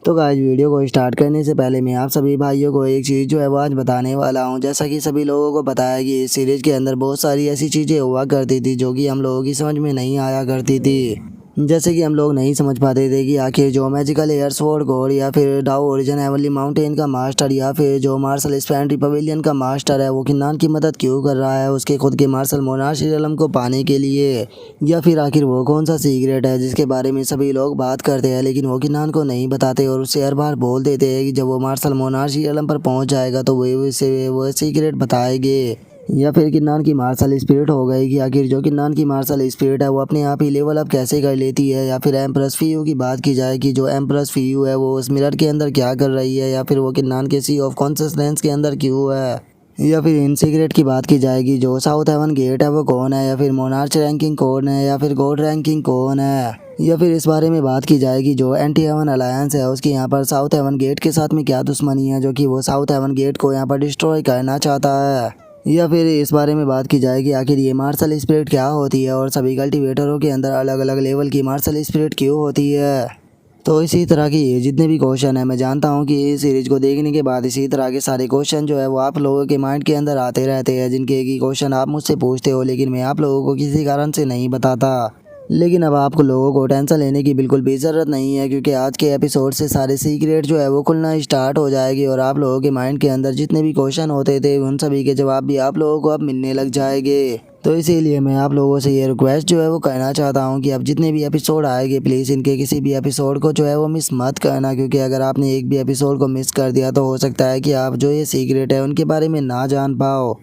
तो guys video को start करने से पहले मैं आप सभी भाइयों को एक चीज़ जो है वो आज बताने वाला हूं। जैसा कि सभी लोगों को पता है कि इस सीरीज के अंदर बहुत सारी ऐसी चीज़ें हुआ करती थी जो कि हम लोगों की समझ में नहीं आया करती थी। जैसे कि हम लोग नहीं समझ पाते थे कि आखिर जो मैजिकल एयर स्वॉर्ड गॉड या फिर डाओ ओरिजिन हेवनली माउंटेन का मास्टर या फिर जो मार्शल स्पेंट्री पवेलियन का मास्टर है वो किन्नान की मदद क्यों कर रहा है उसके खुद के मार्शल मोनार्च रियलम को पाने के लिए, या फिर आखिर वो कौन सा सीक्रेट है जिसके बारे में सभी लोग बात करते हैं लेकिन वो किन्नान को नहीं बताते और उससे हर बार बोल देते हैं कि जब वो मार्शल मोनार्च रियलम पर पहुंच जाएगा तो वो सीक्रेट बताएंगे। या फिर किन्नान की मार्शल स्पिरिट हो गई कि आखिर जो किन्नान की मार्शल स्पिरिट है वो अपने आप ही लेवल अप कैसे कर लेती है, या फिर एम्प्रेस फीयू की बात की जाए कि जो एम्प्रेस फीयू है वो उस मिरर के अंदर क्या कर रही है, या फिर वो किन्नान के सी ऑफ कॉन्सिस्टेंस के अंदर क्यों है, या फिर इन सीक्रेट की बात की जाएगी जो साउथ हेवन गेट है वो कौन है, या फिर मोनार्च रैंकिंग कौन है, या फिर गॉड रैंकिंग कौन है, या फिर इस बारे में बात की जाएगी जो एंटी हेवन अलायंस है उसकी यहाँ पर साउथ हेवन गेट के साथ में क्या दुश्मनी है जो कि वो साउथ हेवन गेट को यहाँ पर डिस्ट्रॉय करना चाहता है, या फिर इस बारे में बात की जाएगी आखिर ये मार्शल स्पिरिट क्या होती है और सभी कल्टिवेटरों के अंदर अलग अलग लेवल की मार्शल स्पिरिट क्यों होती है। तो इसी तरह के ये जितने भी क्वेश्चन है मैं जानता हूँ कि इस सीरीज को देखने के बाद इसी तरह के सारे क्वेश्चन जो है वो आप लोगों के माइंड के अंदर आते रहते हैं, जिनके एक ही क्वेश्चन आप मुझसे पूछते हो लेकिन मैं आप लोगों को किसी कारण से नहीं बताता। लेकिन अब आपको लोगों को टेंशन लेने की बिल्कुल भी ज़रूरत नहीं है क्योंकि आज के एपिसोड से सारे सीक्रेट जो है वो खुलना स्टार्ट हो जाएगी और आप लोगों के माइंड के अंदर जितने भी क्वेश्चन होते थे उन सभी के जवाब भी आप लोगों को अब मिलने लग जाएंगे। तो इसीलिए मैं आप लोगों से ये रिक्वेस्ट जो है वो करना चाहता हूँ कि अब जितने भी एपिसोड आएंगे प्लीज़ इनके किसी भी एपिसोड को जो है वो मिस मत करना, क्योंकि अगर आपने एक भी एपिसोड को मिस कर दिया तो हो सकता है कि आप जो ये सीक्रेट है उनके बारे में ना जान पाओ।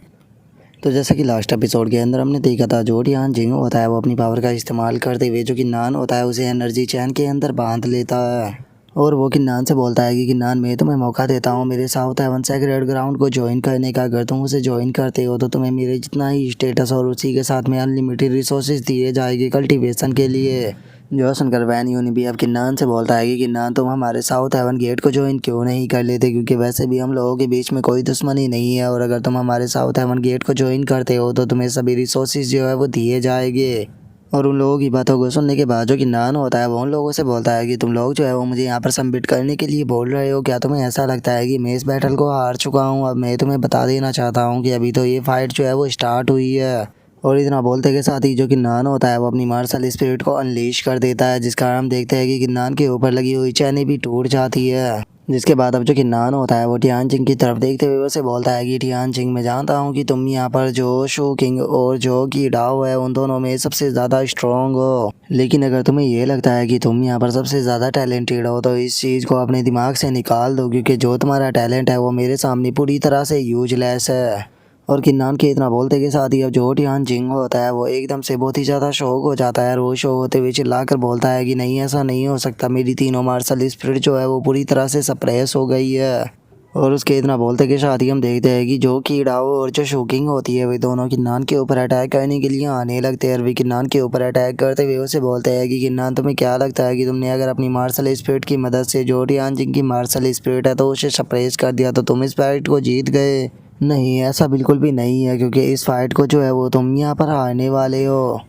तो जैसा कि लास्ट एपिसोड के अंदर हमने देखा था जो टियान जिंग होता है वो अपनी पावर का इस्तेमाल करते हुए जो कि नान होता है उसे एनर्जी चैन के अंदर बांध लेता है और वो किन्नान से बोलता है कि किन्नान मैं तुम्हें मौका देता हूँ मेरे साउथ हेवन सेक्रेड ग्राउंड को ज्वाइन करने का। अगर तुम उसे ज्वाइन करते हो तो तुम्हें मेरे जितना ही स्टेटस और उसी के साथ में अनलिमिटेड रिसोर्सेज दिए जाएंगे कल्टीवेशन के लिए। जो सुनकर वैन यूनी भी अब किन्नान से बोलता है कि किन्नान तुम हमारे साउथ हेवन गेट को ज्वाइन क्यों नहीं कर लेते, क्योंकि वैसे भी हम लोगों के बीच में कोई दुश्मनी नहीं है और अगर तुम हमारे साउथ हेवन गेट को ज्वाइन करते हो तो तुम्हें सभी रिसोर्सेज जो है वो दिए जाएंगे। और उन लोगों की बातों को सुनने के बाद जो किन्नान होता है वो उन लोगों से बोलता है कि तुम लोग जो है वो मुझे यहाँ पर सबमिट करने के लिए बोल रहे हो, क्या तुम्हें ऐसा लगता है कि मैं इस बैटल को हार चुका हूँ। अब मैं तुम्हें बता देना चाहता हूँ कि अभी तो ये फाइट जो है वो स्टार्ट हुई है। और इतना बोलते के साथ ही जो किन्नान होता है वो अपनी मार्शल स्पिरिट को अनलीश कर देता है, जिस कारण हम देखते हैं कि किन्नान के ऊपर लगी हुई चैनी भी टूट जाती है। जिसके बाद अब जो किन्नान होता है वो टियान चिंग की तरफ देखते हुए उसे बोलता है कि टियान चिंग मैं जानता हूँ कि तुम यहाँ पर जो शू किंग और जो की डाओ है उन दोनों में सबसे ज़्यादा स्ट्रॉन्ग हो, लेकिन अगर तुम्हें ये लगता है कि तुम यहाँ पर सबसे ज़्यादा टैलेंटेड हो तो इस चीज़ को अपने दिमाग से निकाल दो, क्योंकि जो तुम्हारा टैलेंट है वो मेरे सामने पूरी तरह से यूजलेस है। और किन्नान के इतना बोलते के साथ ही अब जो टियान जिंग होता है वो एकदम से बहुत ही ज़्यादा शौक हो जाता है और वो शो होते हुए चिल्लाकर बोलता है कि नहीं ऐसा नहीं हो सकता, मेरी तीनों मार्शल स्पिरिट जो है वो पूरी तरह से सप्रेस हो गई है। और उसके इतना बोलते के साथ ही हम देखते हैं कि जो कीड़ाओ और जो शोकिंग होती है वे दोनों किन्नान के ऊपर अटैक करने के लिए आने लगते हैं और वे किन्नान के ऊपर अटैक करते हुए उसे बोलते हैं कि किन्नान तुम्हें क्या लगता है कि तुमने अगर अपनी मार्शल स्पिरिट की मदद से जो टियान जिंग की मार्शल स्पिरिट है तो उसे सप्रेस कर दिया तो तुम इस फाइट को जीत गए। नहीं ऐसा बिल्कुल भी नहीं है, क्योंकि इस फाइट को जो है वो तुम यहाँ पर हारने वाले हो।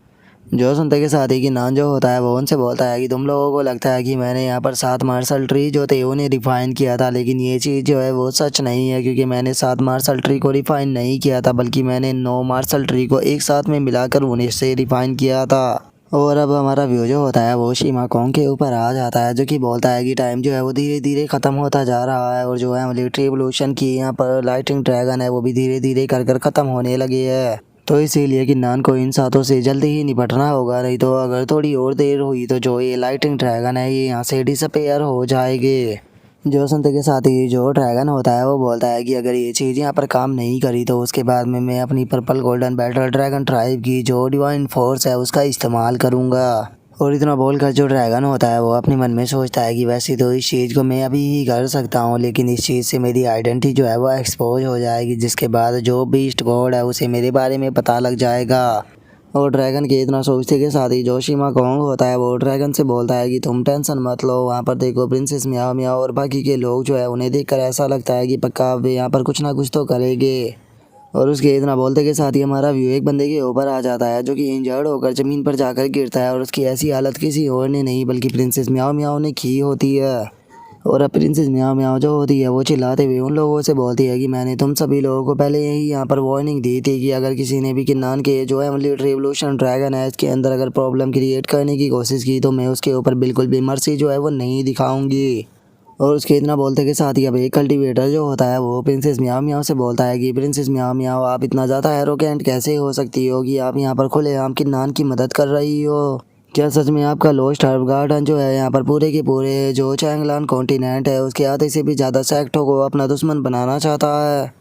जो सुनते के साथ ही कि नान जो होता है वो उनसे बोलता है कि तुम लोगों को लगता है कि मैंने यहाँ पर 7 मार्शल ट्री जो थे उन्हें रिफाइन किया था, लेकिन ये चीज़ जो है वो सच नहीं है, क्योंकि मैंने 7 मार्शल ट्री को रिफाइन नहीं किया था बल्कि मैंने 9 मार्शल ट्री को एक साथ में मिलाकर उन्हें से रिफाइन किया था। और अब हमारा व्यू जो होता है वो शिमा कोंग के ऊपर आ जाता है जो कि बोलता है कि टाइम जो है वो धीरे धीरे ख़त्म होता जा रहा है और जो है मिलिट्री एवोल्यूशन की यहाँ पर लाइटिंग ड्रैगन है वो भी धीरे धीरे कर ख़त्म होने लगी है। तो इसीलिए किन्नान को इन साथों से जल्दी ही निपटना होगा, नहीं तो अगर थोड़ी और देर हुई तो जो ये लाइटिंग ड्रैगन है ये यहाँ से डिसअपेयर हो जाएगी। जो सुनते के साथ ही जो ड्रैगन होता है वो बोलता है कि अगर ये चीज़ यहाँ पर काम नहीं करी तो उसके बाद में मैं अपनी purple golden battle dragon tribe की जो डिवाइन फोर्स है उसका इस्तेमाल करूँगा। और इतना बोलकर जो ड्रैगन होता है वो अपने मन में सोचता है कि वैसे तो इस चीज़ को मैं अभी ही कर सकता हूँ, लेकिन इस चीज़ से मेरी आइडेंटिटी जो है वो एक्सपोज हो जाएगी, जिसके बाद जो बीस्ट गॉड है उसे मेरे बारे में पता लग जाएगा। और ड्रैगन के इतना सोचते के साथ ही जो शिमा कोंग होता है वो ड्रैगन से बोलता है कि तुम टेंशन मत लो, वहाँ पर देखो प्रिंसेस म्याओ म्याओ और बाकी के लोग जो है उन्हें देखकर ऐसा लगता है कि पक्का वे यहाँ पर कुछ ना कुछ तो करेंगे। और उसके इतना बोलते के साथ ही हमारा व्यू एक बंदे के ऊपर आ जाता है जो कि इंजर्ड होकर ज़मीन पर जाकर गिरता है और उसकी ऐसी हालत किसी और ने नहीं बल्कि प्रिंसेस म्याओ म्याओ ने की होती है। और अब प्रिंसेस म्याओ म्याओ जो होती है वो चिल्लाते हुए उन लोगों से बोलती है कि मैंने तुम सभी लोगों को पहले ही यहाँ पर वार्निंग दी थी कि अगर किसी ने भी किन्नान के जो एमुलेट रिवोल्यूशन ड्रैगन है इसके अंदर अगर प्रॉब्लम क्रिएट करने की कोशिश की तो मैं उसके ऊपर बिल्कुल भी मर्सी जो है वो नहीं दिखाऊंगी। और उसके इतना बोलते के साथ ही अब एक कल्टीवेटर जो होता है वो प्रिंसेस म्याओ म्याओ से बोलता है कि प्रिंसेस म्याओ म्याओ आप इतना ज़्यादा एरोगेंट कैसे हो सकती हो कि आप यहाँ पर खुलेआम किन्नान की मदद कर रही हो। क्या सच में आपका लोस्ट हर्ब गार्डन जो है यहाँ पर पूरे के पूरे जो चैंगलान कॉन्टिनेंट है उसके आधे से भी ज़्यादा सेक्टों को अपना दुश्मन बनाना चाहता है।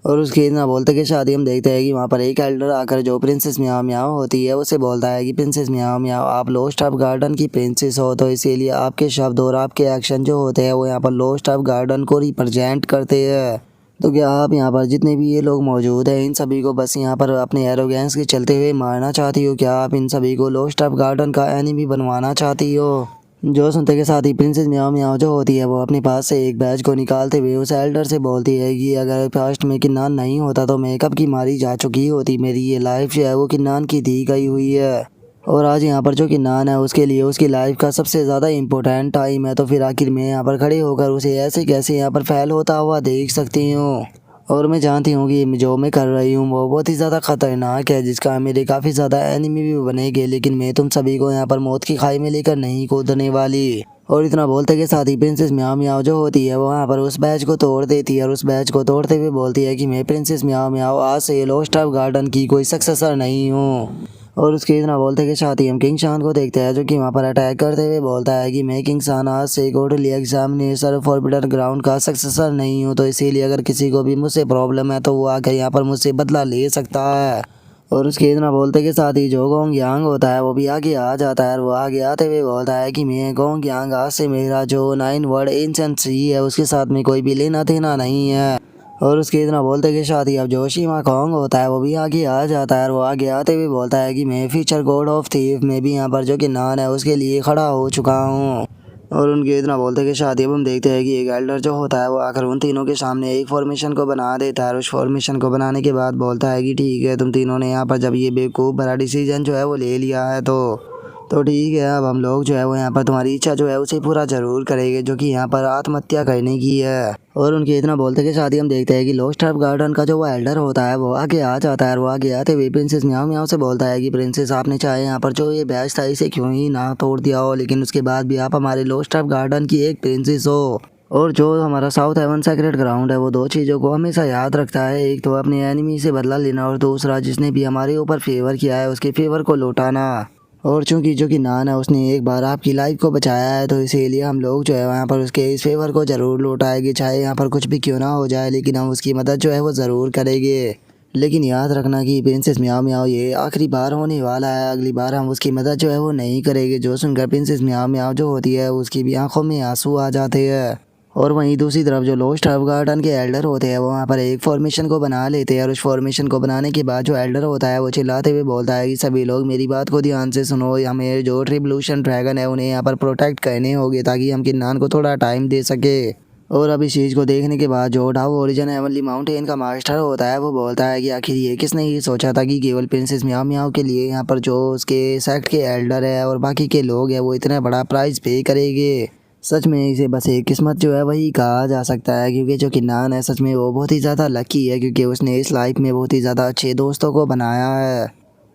और उसके इतना बोलते कि शादी हम देखते हैं कि वहाँ पर एक एल्डर आकर जो प्रिंसेस म्याओ म्याओ होती है उसे बोलता है कि प्रिंसेस म्याओ म्याओ आप लोस्ट ऑफ गार्डन की प्रिंसेस हो तो इसीलिए आपके शब्द और आपके एक्शन जो होते हैं वो यहाँ पर लोस्ट ऑफ गार्डन को रिप्रेजेंट करते हैं। तो क्या आप यहाँ पर जितने भी ये लोग मौजूद हैं इन सभी को बस यहाँ पर अपने एरोगेंस के चलते हुए मारना चाहती हो? क्या आप इन सभी को लोस्ट ऑफ गार्डन का एनिमी बनवाना चाहती हो? जो सुनते के साथ ही प्रिंसेस म्याओ म्याओ जो होती है वो अपने पास से एक बैज को निकालते हुए उस एल्डर से बोलती है कि अगर पास्ट में किन्नान नहीं होता तो मैं कब की मारी जा चुकी होती। मेरी ये लाइफ जो है वो किन्नान की दी गई हुई है और आज यहाँ पर जो किन्नान है उसके लिए उसकी लाइफ का सबसे ज़्यादा इम्पोर्टेंट टाइम है। तो फिर आखिर मैं यहाँ पर खड़े होकर उसे ऐसे कैसे यहाँ पर फेल होता हुआ देख सकती हूँ। और मैं जानती हूँ कि जो मैं कर रही हूँ वो बहुत ही ज़्यादा ख़तरनाक है जिसका मेरे काफ़ी ज़्यादा एनिमी भी बनेंगे, लेकिन मैं तुम सभी को यहाँ पर मौत की खाई में लेकर नहीं कूदने वाली। और इतना बोलते के साथ ही प्रिंसेस म्याओ म्याओ जो होती है वो वहाँ पर उस बैच को तोड़ देती है और उस बैच को तोड़ते हुए बोलती है कि मैं प्रिंसेस म्याओ म्याओ आज से लोस्ट ऑफ गार्डन की कोई सक्सेसर नहीं हूँ। और उसके इतना बोलते के साथ ही हम किंग शान को देखते हैं जो कि वहाँ पर अटैक करते हुए बोलता है कि मैं किंग शान आज से टोटली एग्जामिनेशन फॉरबिडन ग्राउंड का सक्सेसर नहीं हूँ, तो इसीलिए अगर किसी को भी मुझसे प्रॉब्लम है तो वो आकर यहाँ पर मुझसे बदला ले सकता है। और उसके इतना बोलते के साथ ही जो गोंग यांग होता है वो भी आगे आ जाता है और वो आगे आते हुए बोलता है कि मैं गोंग यांग आज से मेरा जो 9 वर्ड एंशिएंट ट्री है उसके साथ में कोई भी लेना देना नहीं है। और उसके इतना बोलते के साथ ही अब जो शिमा कोंग होता है वो भी आगे आ जाता है और वो आगे आते हुए बोलता है कि मैं फ्यूचर गॉड ऑफ थीफ में भी यहाँ पर जो कि नान है उसके लिए खड़ा हो चुका हूँ। और उनके इतना बोलते के साथ ही अब हम देखते हैं कि एक एल्डर जो होता है वो आकर उन तीनों के सामने एक फॉर्मेशन को बना देता है और उस फॉर्मेशन को बनाने के बाद बोलता है कि ठीक है तुम तीनों ने यहाँ पर जब ये बेवकूफ़ बड़ा डिसीजन जो है वो ले लिया है तो ठीक है, अब हम लोग जो है वो यहाँ पर तुम्हारी इच्छा जो है उसे पूरा ज़रूर करेंगे जो कि यहाँ पर आत्महत्या करने की है। और उनके इतना बोलते के साथ ही हम देखते हैं कि लोस्ट ऑफ गार्डन का जो वो एल्डर होता है वो आगे आ जाता है और वो आगे आते हुए प्रिंसेस म्याओ म्याओ से बोलता है कि प्रिंसेस आपने चाहे यहाँ पर जो ये बैच था इसे क्यों ही ना तोड़ दिया हो, लेकिन उसके बाद भी आप हमारे लोस्ट ऑफ गार्डन की एक प्रिंसेस हो। और जो हमारा साउथ हेवन सेक्रेट ग्राउंड है वो दो चीज़ों को हमेशा याद रखता है, एक तो अपने एनिमी से बदला लेना और दूसरा जिसने भी हमारे ऊपर फेवर किया है उसके फेवर को लौटाना। और चूंकि जो कि नान है उसने एक बार आपकी लाइफ को बचाया है तो इसीलिए हम लोग जो है यहाँ पर उसके इस फेवर को ज़रूर लौटाएंगे, चाहे यहाँ पर कुछ भी क्यों ना हो जाए, लेकिन हम उसकी मदद जो है वो ज़रूर करेंगे। लेकिन याद रखना कि प्रिंसेस म्याओ म्याओ ये आखिरी बार होने वाला है, अगली बार हम उसकी मदद जो है वो नहीं करेंगे। जो सुनकर प्रिंसेस म्याओ म्याओ जो होती है उसकी भी आंखों में आंसू आ जाते हैं। और वहीं दूसरी तरफ जो लोस्ट हर्ब गार्डन के एल्डर होते हैं वो वहाँ पर एक फॉर्मेशन को बना लेते हैं और उस फॉर्मेशन को बनाने के बाद जो एल्डर होता है वो चिल्लाते हुए बोलता है कि सभी लोग मेरी बात को ध्यान से सुनो, हमें जो रिवोल्यूशन ड्रैगन है उन्हें यहाँ पर प्रोटेक्ट करने होंगे ताकि हम किन्नान को थोड़ा टाइम दे सके। और अब इस चीज़ को देखने के बाद जो डाउ ओरिजिन हेवनली माउंटेन का मास्टर होता है वो बोलता है कि आखिर ये किसने ये सोचा था कि केवल प्रिंसेस म्याओ म्याओ के लिए यहाँ पर जो उसके सेक्ट के एल्डर है और बाकी के लोग हैं वो इतना बड़ा प्राइस पे करेंगे। सच में इसे बस एक किस्मत जो है वही कहा जा सकता है, क्योंकि जो किन्नान है सच में वो बहुत ही ज़्यादा लकी है क्योंकि उसने इस लाइफ में बहुत ही ज़्यादा अच्छे दोस्तों को बनाया है।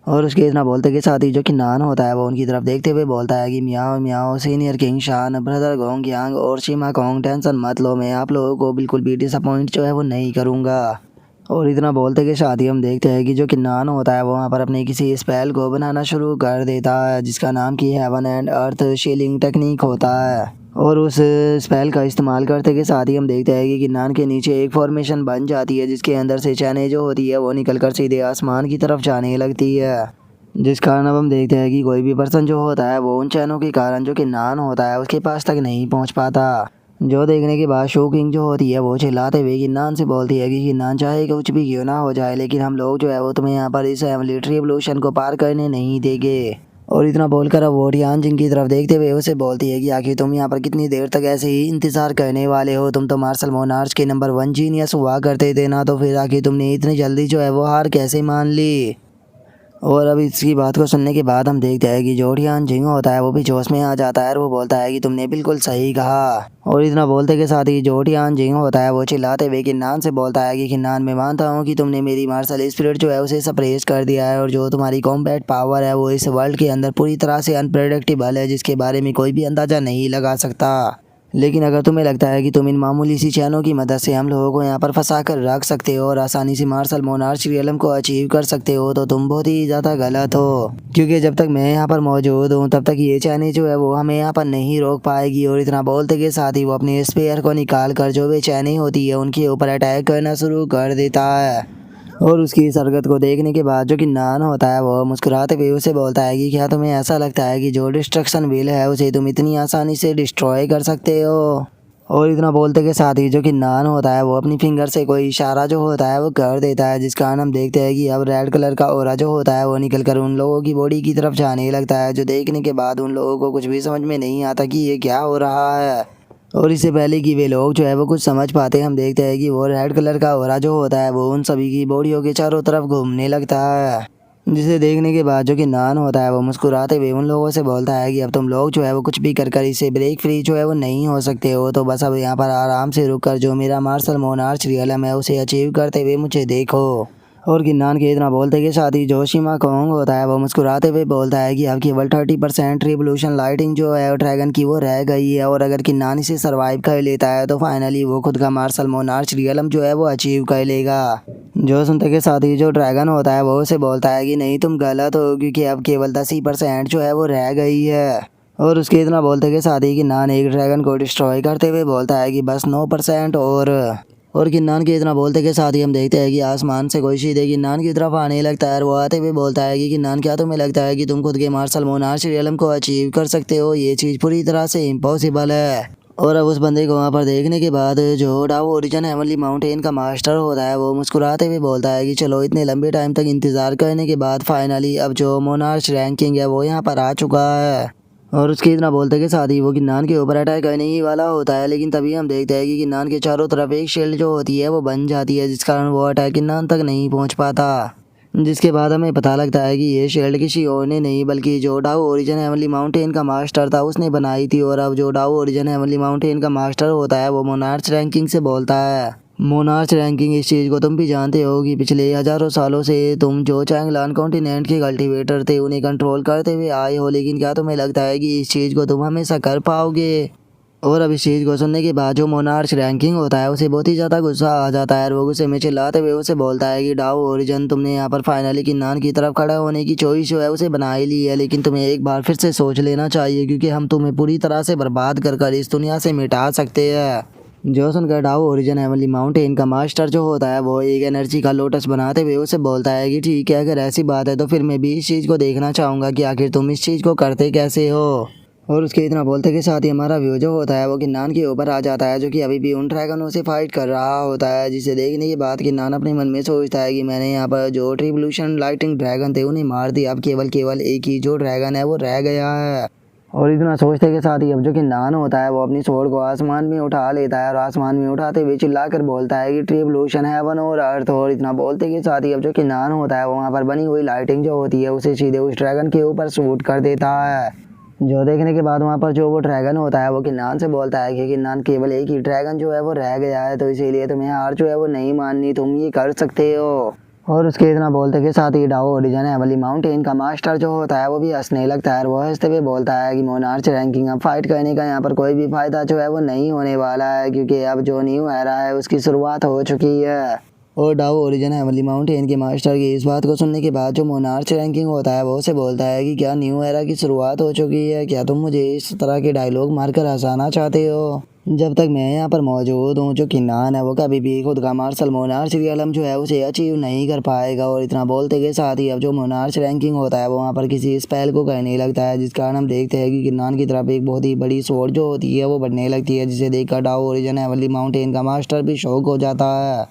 और उसके इतना बोलते के साथ ही जो किन्नान होता है वो उनकी तरफ देखते हुए बोलता है कि म्याओ म्याओ सीनियर किंग शान ब्रदर गोंग यांग और शिमा कोंग टेंशन मत लो, मैं आप लोगों को बिल्कुल भी डिसअपॉइंट जो है वो नहीं करूँगा। और इतना बोलते के साथ ही हम देखते हैं कि जो किन्नान होता है वो वहाँ पर अपने किसी स्पेल को बनाना शुरू कर देता है जिसका नाम की heaven and earth shilling technique होता है। और उस स्पेल का इस्तेमाल करते के साथ ही हम देखते हैं कि किन्नान के नीचे एक फॉर्मेशन बन जाती है जिसके अंदर से चैनें जो होती है वो निकल कर सीधे आसमान की तरफ जाने लगती है, जिस कारण अब हम देखते हैं कि कोई भी पर्सन जो होता है वो उन चैनों के कारण जो किन्नान होता है उसके पास तक नहीं पहुंच पाता। जो देखने के बाद शो किंग जो होती है वो चिल्लाते हुए किन्नान से बोलती है कि किन्नान चाहे कुछ भी क्यों ना हो जाए लेकिन हम लोग जो है वो तुम्हें यहाँ पर इस मिलिट्री रिवोल्यूशन को पार करने नहीं देंगे। और इतना बोलकर अब वो टियान जिंग की तरफ देखते हुए उसे बोलती है कि आखिर तुम यहाँ पर कितनी देर तक ऐसे ही इंतजार करने वाले हो, तुम तो मार्शल मोनार्च के नंबर 1 जीनियस हुआ करते थे ना, तो फिर आखिर तुमने इतनी जल्दी जो है वो हार कैसे मान ली। और अब इसकी बात को सुनने के बाद हम देखते हैं कि जो टियान जिंग होता है वो भी जोश में आ जाता है और वो बोलता है कि तुमने बिल्कुल सही कहा। और इतना बोलते के साथ ही जो टियान जिंग होता है वो चिल्लाते हुए किन्नान से बोलता है कि किन्नान, मैं मानता हूँ कि तुमने मेरी मार्शल स्पिरिट जो है उसे सप्रेस कर दिया है और जो तुम्हारी कॉम्बैट पावर है वो इस वर्ल्ड के अंदर पूरी तरह से अनप्रेडिक्टेबल है, जिसके बारे में कोई भी अंदाज़ा नहीं लगा सकता। लेकिन अगर तुम्हें लगता है कि तुम इन मामूली सी चैनों की मदद से हम लोगों को यहाँ पर फंसा कर रख सकते हो और आसानी से मार्शल मोनार्च रियलम को अचीव कर सकते हो तो तुम बहुत ही ज़्यादा गलत हो, क्योंकि जब तक मैं यहाँ पर मौजूद हूँ तब तक ये चैनी जो है वो हमें यहाँ पर नहीं रोक पाएगी। और इतना बोलते के साथ ही वो अपने स्पेयर को निकाल कर जो बेचैनी होती है उनके ऊपर अटैक करना शुरू कर देता है। और उसकी इस हरकत को देखने के बाद जो किन्नान होता है वो मुस्कुराते हुए उसे बोलता है कि क्या तुम्हें ऐसा लगता है कि जो डिस्ट्रक्शन व्हील है उसे तुम इतनी आसानी से डिस्ट्रॉय कर सकते हो। और इतना बोलते के साथ ही जो किन्नान होता है वो अपनी फिंगर से कोई इशारा जो होता है वो कर देता है, जिस कारण हम देखते हैं कि अब रेड कलर का ओरा जो होता है वो निकल कर उन लोगों की बॉडी की तरफ जाने लगता है, जो देखने के बाद उन लोगों को कुछ भी समझ में नहीं आता कि ये क्या हो रहा है। और इससे पहले कि वे लोग जो है वो कुछ समझ पाते हम देखते हैं कि वो रेड कलर का ओरा जो होता है वो उन सभी की बॉडियों के चारों तरफ घूमने लगता है, जिसे देखने के बाद जो कि नान होता है वो मुस्कुराते हुए उन लोगों से बोलता है कि अब तुम लोग जो है वो कुछ भी कर इसे ब्रेक फ्री जो है वो नहीं हो सकते हो, तो बस अब यहाँ पर आराम से रुक कर जो मेरा मार्शल मोनार्च रियलम है उसे अचीव करते हुए मुझे देखो। और किन्नान के इतना बोलते के साथ ही जो शिमा कोंग होता है वो मुस्कुराते हुए बोलता है कि अब केवल 30% रिवोल्यूशन लाइटिंग जो है ड्रैगन की वो रह गई है, और अगर किन्नान इसे सर्वाइव कर लेता है तो फाइनली वो खुद का मार्शल मोनार्च रियलम जो है वो अचीव कर लेगा। जो सुनते के साथ ही जो ड्रैगन होता है वो उसे बोलता है कि नहीं, तुम गलत हो, क्योंकि अब केवल 10% जो है वो रह गई है। और उसके इतना बोलते के साथ ही किन्नान एक ड्रैगन को डिस्ट्रॉय करते हुए बोलता है कि बस 9% और किन्नान के इतना बोलते के साथ ही हम देखते हैं कि आसमान से कोई सीधे किन्नान की तरफ आने लगता है और वो आते हुए बोलता है कि किन्नान, क्या तुम्हें लगता है कि तुम खुद के मार्शल मोनार्च रियलम को अचीव कर सकते हो? ये चीज़ पूरी तरह से इम्पॉसिबल है। और अब उस बंदे को वहाँ पर देखने के बाद जो डाओ ओरिजिन हेवनली माउंटेन का मास्टर होता है वो मुस्कुराते हुए बोलता है कि चलो, इतने लंबे टाइम तक इंतज़ार करने के बाद फाइनली अब जो मोनार्च रैंकिंग है वो यहाँ पर आ चुका है। और उसके इतना बोलते के साथ ही वो किन्नान के ऊपर अटैक करने ही वाला होता है, लेकिन तभी हम देखते हैं कि किन्नान के चारों तरफ एक शील्ड जो होती है वो बन जाती है, जिस कारण वो अटैक किन्नान तक नहीं पहुंच पाता। जिसके बाद हमें पता लगता है कि ये शील्ड किसी और ने नहीं बल्कि जो डाओ ओरिजिन हेवनली माउंटेन का मास्टर था उसने बनाई थी। और अब जो डाओ ओरिजिन हेवनली माउंटेन का मास्टर होता है वो मोनार्च रैंकिंग से बोलता है। मोनार्च रैंकिंग, इस चीज़ को तुम भी जानते हो कि पिछले हजारों सालों से तुम जो चांगलान कॉन्टिनेंट के कल्टीवेटर थे उन्हें कंट्रोल करते हुए आए हो, लेकिन क्या तुम्हें लगता है कि इस चीज़ को तुम हमेशा कर पाओगे? और अब इस चीज़ को सुनने के बाद जो मोनार्च रैंकिंग होता है उसे बहुत ही ज़्यादा गुस्सा आ जाता है और वो गुस्से में चिल्लाते हुए उसे बोलता है कि डाओ ओरिजिन, तुमने यहाँ पर फाइनली किन्नान की तरफ खड़ा होने की चॉइस जो है उसे बना ही ली है, लेकिन तुम्हें एक बार फिर से सोच लेना चाहिए, क्योंकि हम तुम्हें पूरी तरह से बर्बाद कर इस दुनिया से मिटा सकते हैं। जो सुनकर डाओ ओरिजिन हेवनली माउंटेन का मास्टर जो होता है वो एक एनर्जी का लोटस बनाते हुए उसे बोलता है कि ठीक है, अगर ऐसी बात है तो फिर मैं भी इस चीज़ को देखना चाहूँगा कि आखिर तुम इस चीज़ को करते कैसे हो। और उसके इतना बोलते के साथ ही हमारा व्यू जो होता है वो किन्नान के ऊपर आ जाता है, जो कि अभी भी उन ड्रैगनों से फाइट कर रहा होता है, जिसे देखने के बाद किन्नान अपने मन में सोचता है कि मैंने यहाँ पर जो रिवोल्यूशन लाइटिंग ड्रैगन थे उन्हें मार दिया, अब केवल एक ही जो ड्रैगन है वो रह गया है। और इतना सोचते के साथ ही अब जो किन्नान होता है वो अपनी स्वॉर्ड को आसमान में उठा लेता है और आसमान में उठाते हुए चिल्ला कर बोलता है कि रिवोल्यूशन हेवन और अर्थ। और इतना बोलते के साथ ही अब जो किन्नान होता है वो वहाँ पर बनी हुई लाइटिंग जो होती है उसे सीधे उस ड्रैगन के ऊपर शूट कर देता है। जो देखने के बाद वहाँ पर जो वो ड्रैगन होता है वो किन्नान से बोलता है कि किन्नान, केवल एक ही ड्रैगन जो है वो रह गया है, तो इसीलिए तुम्हें हार जो है वो नहीं माननी, तुम ये कर सकते हो। और उसके इतना बोलते के साथ ही डाओ ओरिजिन हेवनली माउंटेन का मास्टर जो होता है वो भी हंसने लगता है और वो हंसते हुए बोलता है कि मोनार्च रैंकिंग, अब फाइट करने का यहाँ पर कोई भी फायदा जो है वो नहीं होने वाला है, क्योंकि अब जो न्यू एरा है उसकी शुरुआत हो चुकी है। और डाओ ओरिजिन हेवनली माउंटेन के मास्टर की इस बात को सुनने के बाद जो मोनार्च रैंकिंग होता है वो उसे बोलता है कि क्या न्यू एरा की शुरुआत हो चुकी है? क्या तुम मुझे इस तरह के डायलॉग मारकर हंसाना चाहते हो? जब तक मैं यहाँ पर मौजूद हूँ जो किन्नान है वो कभी भी खुद का मार्शल मोनार्च रियलम जो है उसे अचीव नहीं कर पाएगा। और इतना बोलते के साथ ही अब जो मोनार्च रैंकिंग होता है वो वहाँ पर किसी स्पेल को कहने लगता है, जिस कारण हम देखते हैं कि किन्नान की तरफ एक बहुत ही बड़ी स्वॉर्ड जो होती है वो बढ़ने लगती है, जिसे देखकर डाओ ओरिजिन हेवनली माउंटेन का मास्टर भी शौक हो जाता है।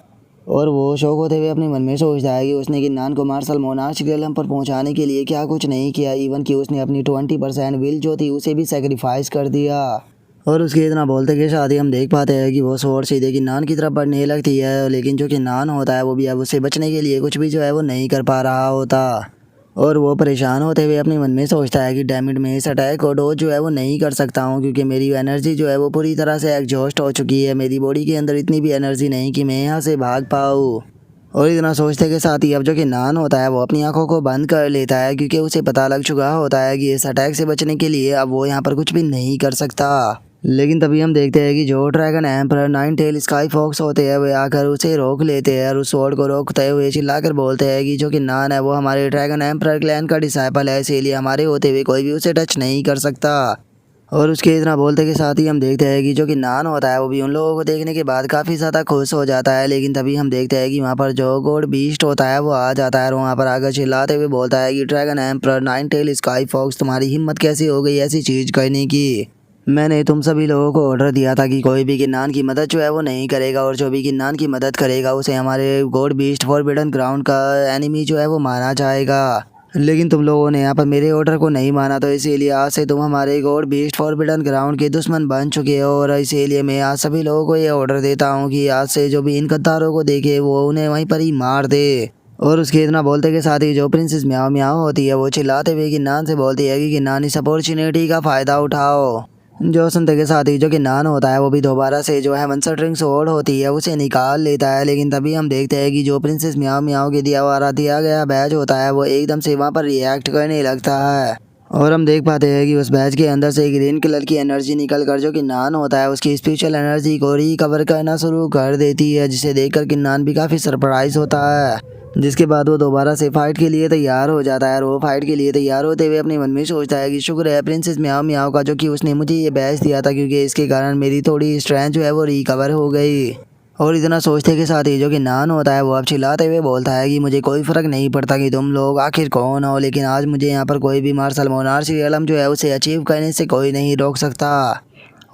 और वो शौक होते हुए अपने मन में सोचता है कि उसने किन्नान को मार्शल मोनार्च रियलम पर पहुंचाने के लिए क्या कुछ नहीं किया, इवन कि उसने अपनी 20% विल जो थी उसे भी सेक्रीफाइस कर दिया। और उसके इतना बोलते के साथ ही हम देख पाते हैं कि वो स्वॉर्ड सीधे किन्नान की तरफ बढ़ने लगती है, लेकिन जो किन्नान होता है वो भी अब उससे बचने के लिए कुछ भी जो है वो नहीं कर पा रहा होता। और वो परेशान होते हुए अपने मन में सोचता है कि डैमिट मैं इस अटैक को डोज जो है वो नहीं कर सकता हूँ, क्योंकि मेरी एनर्जी जो है वो पूरी तरह से एग्जॉस्ट हो चुकी है। मेरी बॉडी के अंदर इतनी भी एनर्जी नहीं कि मैं यहाँ से भाग पाऊँ। और इतना सोचते के साथ ही अब जो कि नान होता है वो अपनी आंखों को बंद कर लेता है, क्योंकि उसे पता लग चुका होता है कि इस अटैक से बचने के लिए अब वो यहाँ पर कुछ भी नहीं कर सकता। लेकिन तभी हम देखते हैं कि जो dragon emperor nine tail sky fox होते हैं वे आकर उसे रोक लेते हैं और उस स्वॉर्ड को रोकते हुए चिल्लाकर बोलते हैं कि जो कि नान है वो हमारे ड्रैगन एम्परर क्लैन का डिसाइपल है, इसीलिए हमारे होते हुए कोई भी उसे टच नहीं कर सकता। और उसके इतना बोलते के साथ ही हम देखते हैं कि जो कि नान होता है वो भी उन लोगों को देखने के बाद काफ़ी ज़्यादा खुश हो जाता है। लेकिन तभी हम देखते हैं कि वहाँ पर जो गॉड बीस्ट होता है वो आ जाता है और वहाँ पर आकर चिल्लाते हुए बोलता है कि dragon emperor nine tail sky fox, तुम्हारी हिम्मत कैसी हो गई ऐसी चीज़ करने की। मैंने तुम सभी लोगों को ऑर्डर दिया था कि कोई भी किन्नान की मदद जो है वो नहीं करेगा, और जो भी किन्नान की मदद करेगा उसे हमारे गॉड बीस्ट फॉरबिडन ग्राउंड का एनिमी जो है वो माना जाएगा। लेकिन तुम लोगों ने यहाँ पर मेरे ऑर्डर को नहीं माना, तो इसीलिए आज से तुम हमारे गॉड बीस्ट फॉरबिडन ग्राउंड के दुश्मन बन चुके हो। और इसीलिए मैं आज सभी लोगों को ये ऑर्डर देता हूँ कि आज से जो भी इन गद्दारों को देखे वो उन्हें वहीं पर ही मार दे। और उसके इतना बोलते के साथ ही जो प्रिंसेस म्याओ म्याओ होती है वो चिल्लाते हुए किन्नान से बोलती है कि किन्नान इस अपॉर्चुनिटी का फ़ायदा उठाओ। जो सुनते के साथ ही जो कि नान होता है वो भी दोबारा से जो है मंसटरिंग स्वॉर्ड होती है उसे निकाल लेता है। लेकिन तभी हम देखते हैं कि जो प्रिंसेस म्याओ म्याओ के दिया गया बैच होता है वो एकदम से वहाँ पर रिएक्ट करने लगता है। और हम देख पाते हैं कि उस बैच के अंदर से ग्रीन कलर की एनर्जी निकल कर जो कि नान होता है उसकी स्पिरिचुअल एनर्जी को रिकवर करना शुरू कर देती है, जिसे देखकर किन्नान भी काफ़ी सरप्राइज होता है। जिसके बाद वो दोबारा से फाइट के लिए तैयार हो जाता है और वो फाइट के लिए तैयार होते हुए अपने मन में सोचता है कि शुक्र है प्रिंसेस म्याओ म्याओ का जो कि उसने मुझे ये बैच दिया था, क्योंकि इसके कारण मेरी थोड़ी स्ट्रेंथ जो है वो रिकवर हो गई। और इतना सोचते के साथ ही जो कि नान होता है वो अब चिल्लाते हुए बोलता है कि मुझे कोई फ़र्क नहीं पड़ता कि तुम लोग आखिर कौन हो, लेकिन आज मुझे यहाँ पर कोई भी मार्शल मोनार्च रियलम जो है उसे अचीव करने से कोई नहीं रोक सकता।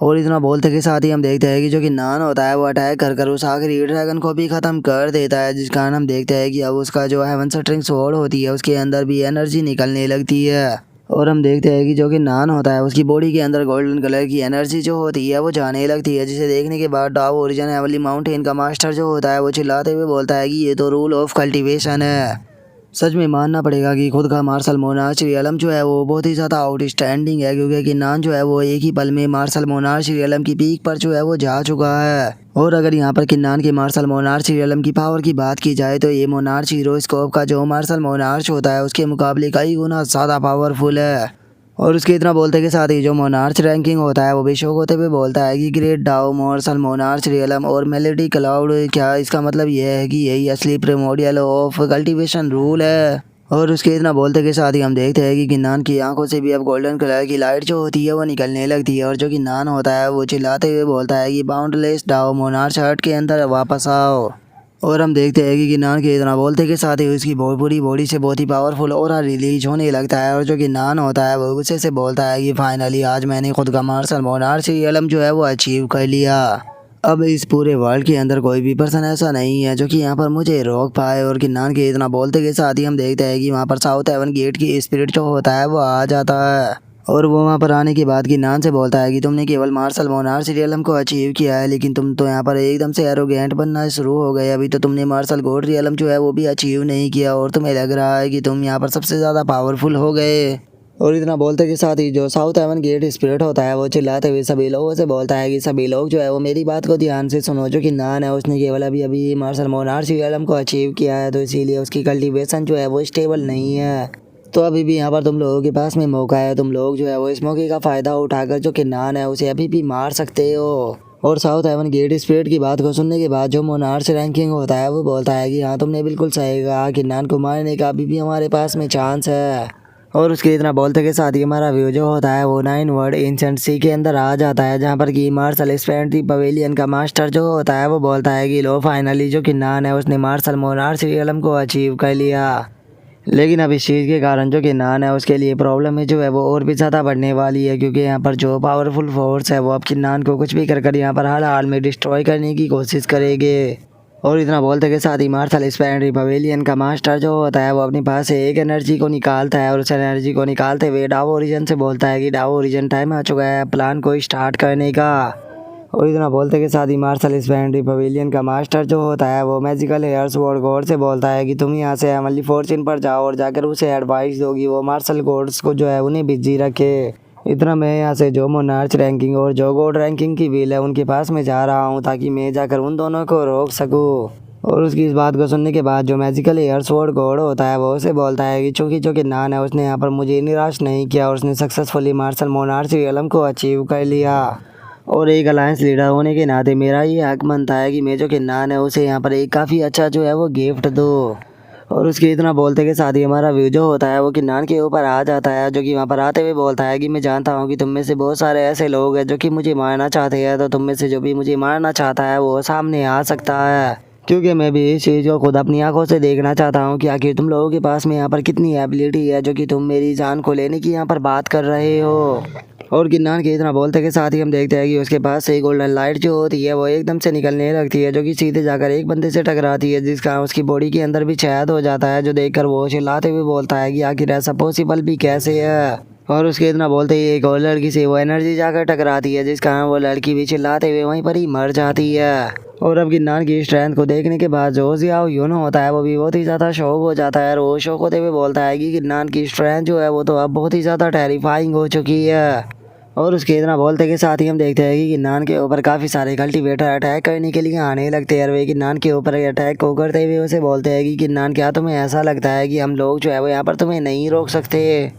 और इतना बोलते के साथ ही हम देखते हैं कि जो कि नान होता है वो अटैक कर उस आखिरी ड्रैगन को भी ख़त्म कर देता है, जिस कारण हम देखते हैं कि अब उसका जो है मंसटरिंग स्वॉर्ड होती है उसके अंदर भी एनर्जी निकलने लगती है। और हम देखते हैं कि जो कि नान होता है उसकी बॉडी के अंदर गोल्डन कलर की एनर्जी जो होती है वो जाने लगती है, जिसे देखने के बाद डाओ ओरिजिन एवली माउंटेन का मास्टर जो होता है वो चिल्लाते हुए बोलता है कि ये तो रूल ऑफ कल्टीवेशन है। सच में मानना पड़ेगा कि खुद का मार्शल मोनार्च रियलम जो है वो बहुत ही ज़्यादा आउटस्टैंडिंग है, क्योंकि किन्नान जो है वो एक ही पल में मार्शल मोनार्च रियलम की पीक पर जो है वो जा चुका है। और अगर यहाँ पर किन्नान के मार्शल मोनार्च रियलम की पावर की बात की जाए तो ये मोनार्च हीरोस्कोप का जो मार्शल मोनार्च होता है उसके मुकाबले कई गुना ज़्यादा पावरफुल है। और उसके इतना बोलते के साथ ही जो मोनार्च रैंकिंग होता है वो भी शौक होते हुए बोलता है कि great Dao martial monarch realm और मेलेडी क्लाउड, क्या इसका मतलब यह है कि यही असली प्रिमोडियल ऑफ कल्टीवेशन रूल है। और उसके इतना बोलते के साथ ही हम देखते हैं कि किन्नान की आंखों से भी अब गोल्डन कलर की लाइट जो होती है वो निकलने लगती है, और जो किन्नान होता है वो चिल्लाते हुए बोलता है कि बाउंडलेस डाओ मोनार्च हर्ट के अंदर वापस आओ। और हम देखते हैं कि किन्नान के इतना बोलते के साथ ही उसकी पूरी बॉडी से बहुत ही पावरफुल ऑरा रिलीज होने लगता है, और जो किन्नान होता है वो गुस्से से बोलता है कि फाइनली आज मैंने खुद का मार्शल मोनार्च रियलम जो है वो अचीव कर लिया। अब इस पूरे वर्ल्ड के अंदर कोई भी पर्सन ऐसा नहीं है जो कि यहाँ पर मुझे रोक पाए। और किन्नान के इतना बोलते के साथ ही हम देखते हैं कि वहाँ पर साउथ हेवन गेट की स्पिरिट जो होता है वो आ जाता है, और वो वहाँ पर आने के बाद किन्नान से बोलता है कि तुमने केवल मार्शल मोनार्च रियलम को अचीव किया है, लेकिन तुम तो यहाँ पर एकदम से एरोगेंट बनना शुरू हो गए। अभी तो तुमने मार्शल गॉड रियलम जो है वो भी अचीव नहीं किया और तुम्हें लग रहा है कि तुम यहाँ पर सबसे ज़्यादा पावरफुल हो गए। और इतना बोलते के साथ ही जो साउथ हेवन गेट स्पिरिट होता है वो चिल्लाते हुए सभी लोगों से बोलता है कि सभी लोग जो है वो मेरी बात को ध्यान से सुनो। जो किन्नान है उसने केवल अभी मार्शल मोनार्च रियलम को अचीव किया है, तो इसीलिए उसकी कल्टीवेशन जो है वो स्टेबल नहीं है। तो अभी भी यहाँ पर तुम लोगों के पास में मौका है, तुम लोग जो है वो इस मौके का फ़ायदा उठाकर जो किन्नान है उसे अभी भी मार सकते हो। और साउथ हेवन गेट स्पिरिट की बात को सुनने के बाद जो मोनार्च रैंकिंग होता है वो बोलता है कि हाँ तुमने बिल्कुल सही कहा, किन्नान को मारने का अभी भी हमारे पास में चांस है। और उसके इतना बोलते के साथ ही हमारा व्यू जो होता है वो 9 वर्ड एंशिएंट सी के अंदर आ जाता है, जहाँ पर कि मार्शल स्पेंटी पवेलियन का मास्टर जो होता है वो बोलता है कि लो फाइनली जो किन्नान है उसने मार्शल मोनार्च रियलम को अचीव कर लिया। लेकिन अब इस चीज़ के कारण जो किन्नान है उसके लिए प्रॉब्लम है जो है वो और भी ज़्यादा बढ़ने वाली है, क्योंकि यहाँ पर जो पावरफुल फोर्स है वो अब किन्नान को कुछ भी कर यहाँ पर हर हाल में डिस्ट्रॉय करने की कोशिश करेंगे। और इतना बोलते के साथ ही मार्शल स्पेंटी पवेलियन का मास्टर जो होता है वो अपने पास से एक एनर्जी को निकालता है, और उस एनर्जी को निकालते हुए डाओ ओरिजिन से बोलता है कि डाओ ओरिजिन टाइम आ चुका है प्लान को स्टार्ट करने का। और इतना बोलते के साथ ही मार्शल स्पेंड्री पवेलियन का मास्टर जो होता है वो मैजिकल हेयर स्वॉर्ड गॉड से बोलता है कि तुम यहाँ से एमली फॉर्च्यून पर जाओ और जाकर उसे एडवाइस दोगी वो मार्शल गॉड्स को जो है उन्हें बिजी रखे। इतना मैं यहाँ से जो मोनार्च रैंकिंग और जो गॉड रैंकिंग की व्हील है उनके पास में जा रहा हूँ ताकि मैं जाकर उन दोनों को रोक सकूँ। और उसकी इस बात को सुनने के बाद जो मैजिकल एयर स्वॉर्ड गॉड होता है वो उसे बोलता है कि चूंकि जो कि नान है उसने यहाँ पर मुझे निराश नहीं किया और उसने सक्सेसफुली मार्शल मोनार्च रियलम को अचीव कर लिया। और एक अलायंस लीडर होने के नाते मेरा ये हक बनता है कि मैं जो कि नान है उसे यहाँ पर एक काफ़ी अच्छा जो है वो गिफ्ट दो। और उसके इतना बोलते के साथ ही हमारा व्यू जो होता है वो किन्नान के ऊपर आ जाता है, जो कि वहाँ पर आते हुए बोलता है कि मैं जानता हूँ कि तुम में से बहुत सारे ऐसे लोग हैं जो कि मुझे मारना चाहते हैं, तो तुम में से जो भी मुझे मारना चाहता है वो सामने आ सकता है, क्योंकि मैं भी इस चीज़ को खुद अपनी आंखों से देखना चाहता हूँ कि आखिर तुम लोगों के पास में यहाँ पर कितनी एबिलिटी है जो कि तुम मेरी जान को लेने की यहाँ पर बात कर रहे हो। और किन्नान के इतना बोलते के साथ ही हम देखते हैं कि उसके पास से गोल्डन लाइट जो होती है वो एकदम से निकलने लगती है, जो कि सीधे जाकर एक बंदे से टकराती है जिसका उसकी बॉडी के अंदर भी छेद हो जाता है, जो देखकर वो चिल्लाते हुए बोलता है कि आखिर ऐसा पॉसिबल भी कैसे है। और उसके इतना बोलते ही एक और लड़की से वो एनर्जी जाकर टकराती है जिस कारण वो लड़की भी चिल्लाते हुए वहीं पर ही मर जाती है। और अब किन्नान की स्ट्रेंथ को देखने के बाद जो जियाओ यूनो होता है वो भी बहुत ही ज़्यादा शौक हो जाता है और वो शौक होते हुए बोलता है कि किन्नान की स्ट्रेंथ जो है वो तो अब बहुत ही ज़्यादा टेरिफाइंग हो चुकी है। और उसके इतना बोलते के साथ ही हम देखते हैं कि किन्नान के ऊपर काफ़ी सारे कल्टीवेटर अटैक करने के लिए आने लगते हैं और वे किन्नान के ऊपर अटैक को करते हुए उसे बोलते हैं कि किन्नान क्या तुम्हें ऐसा लगता है कि हम लोग जो है वो यहाँ पर तुम्हें नहीं रोक सकते।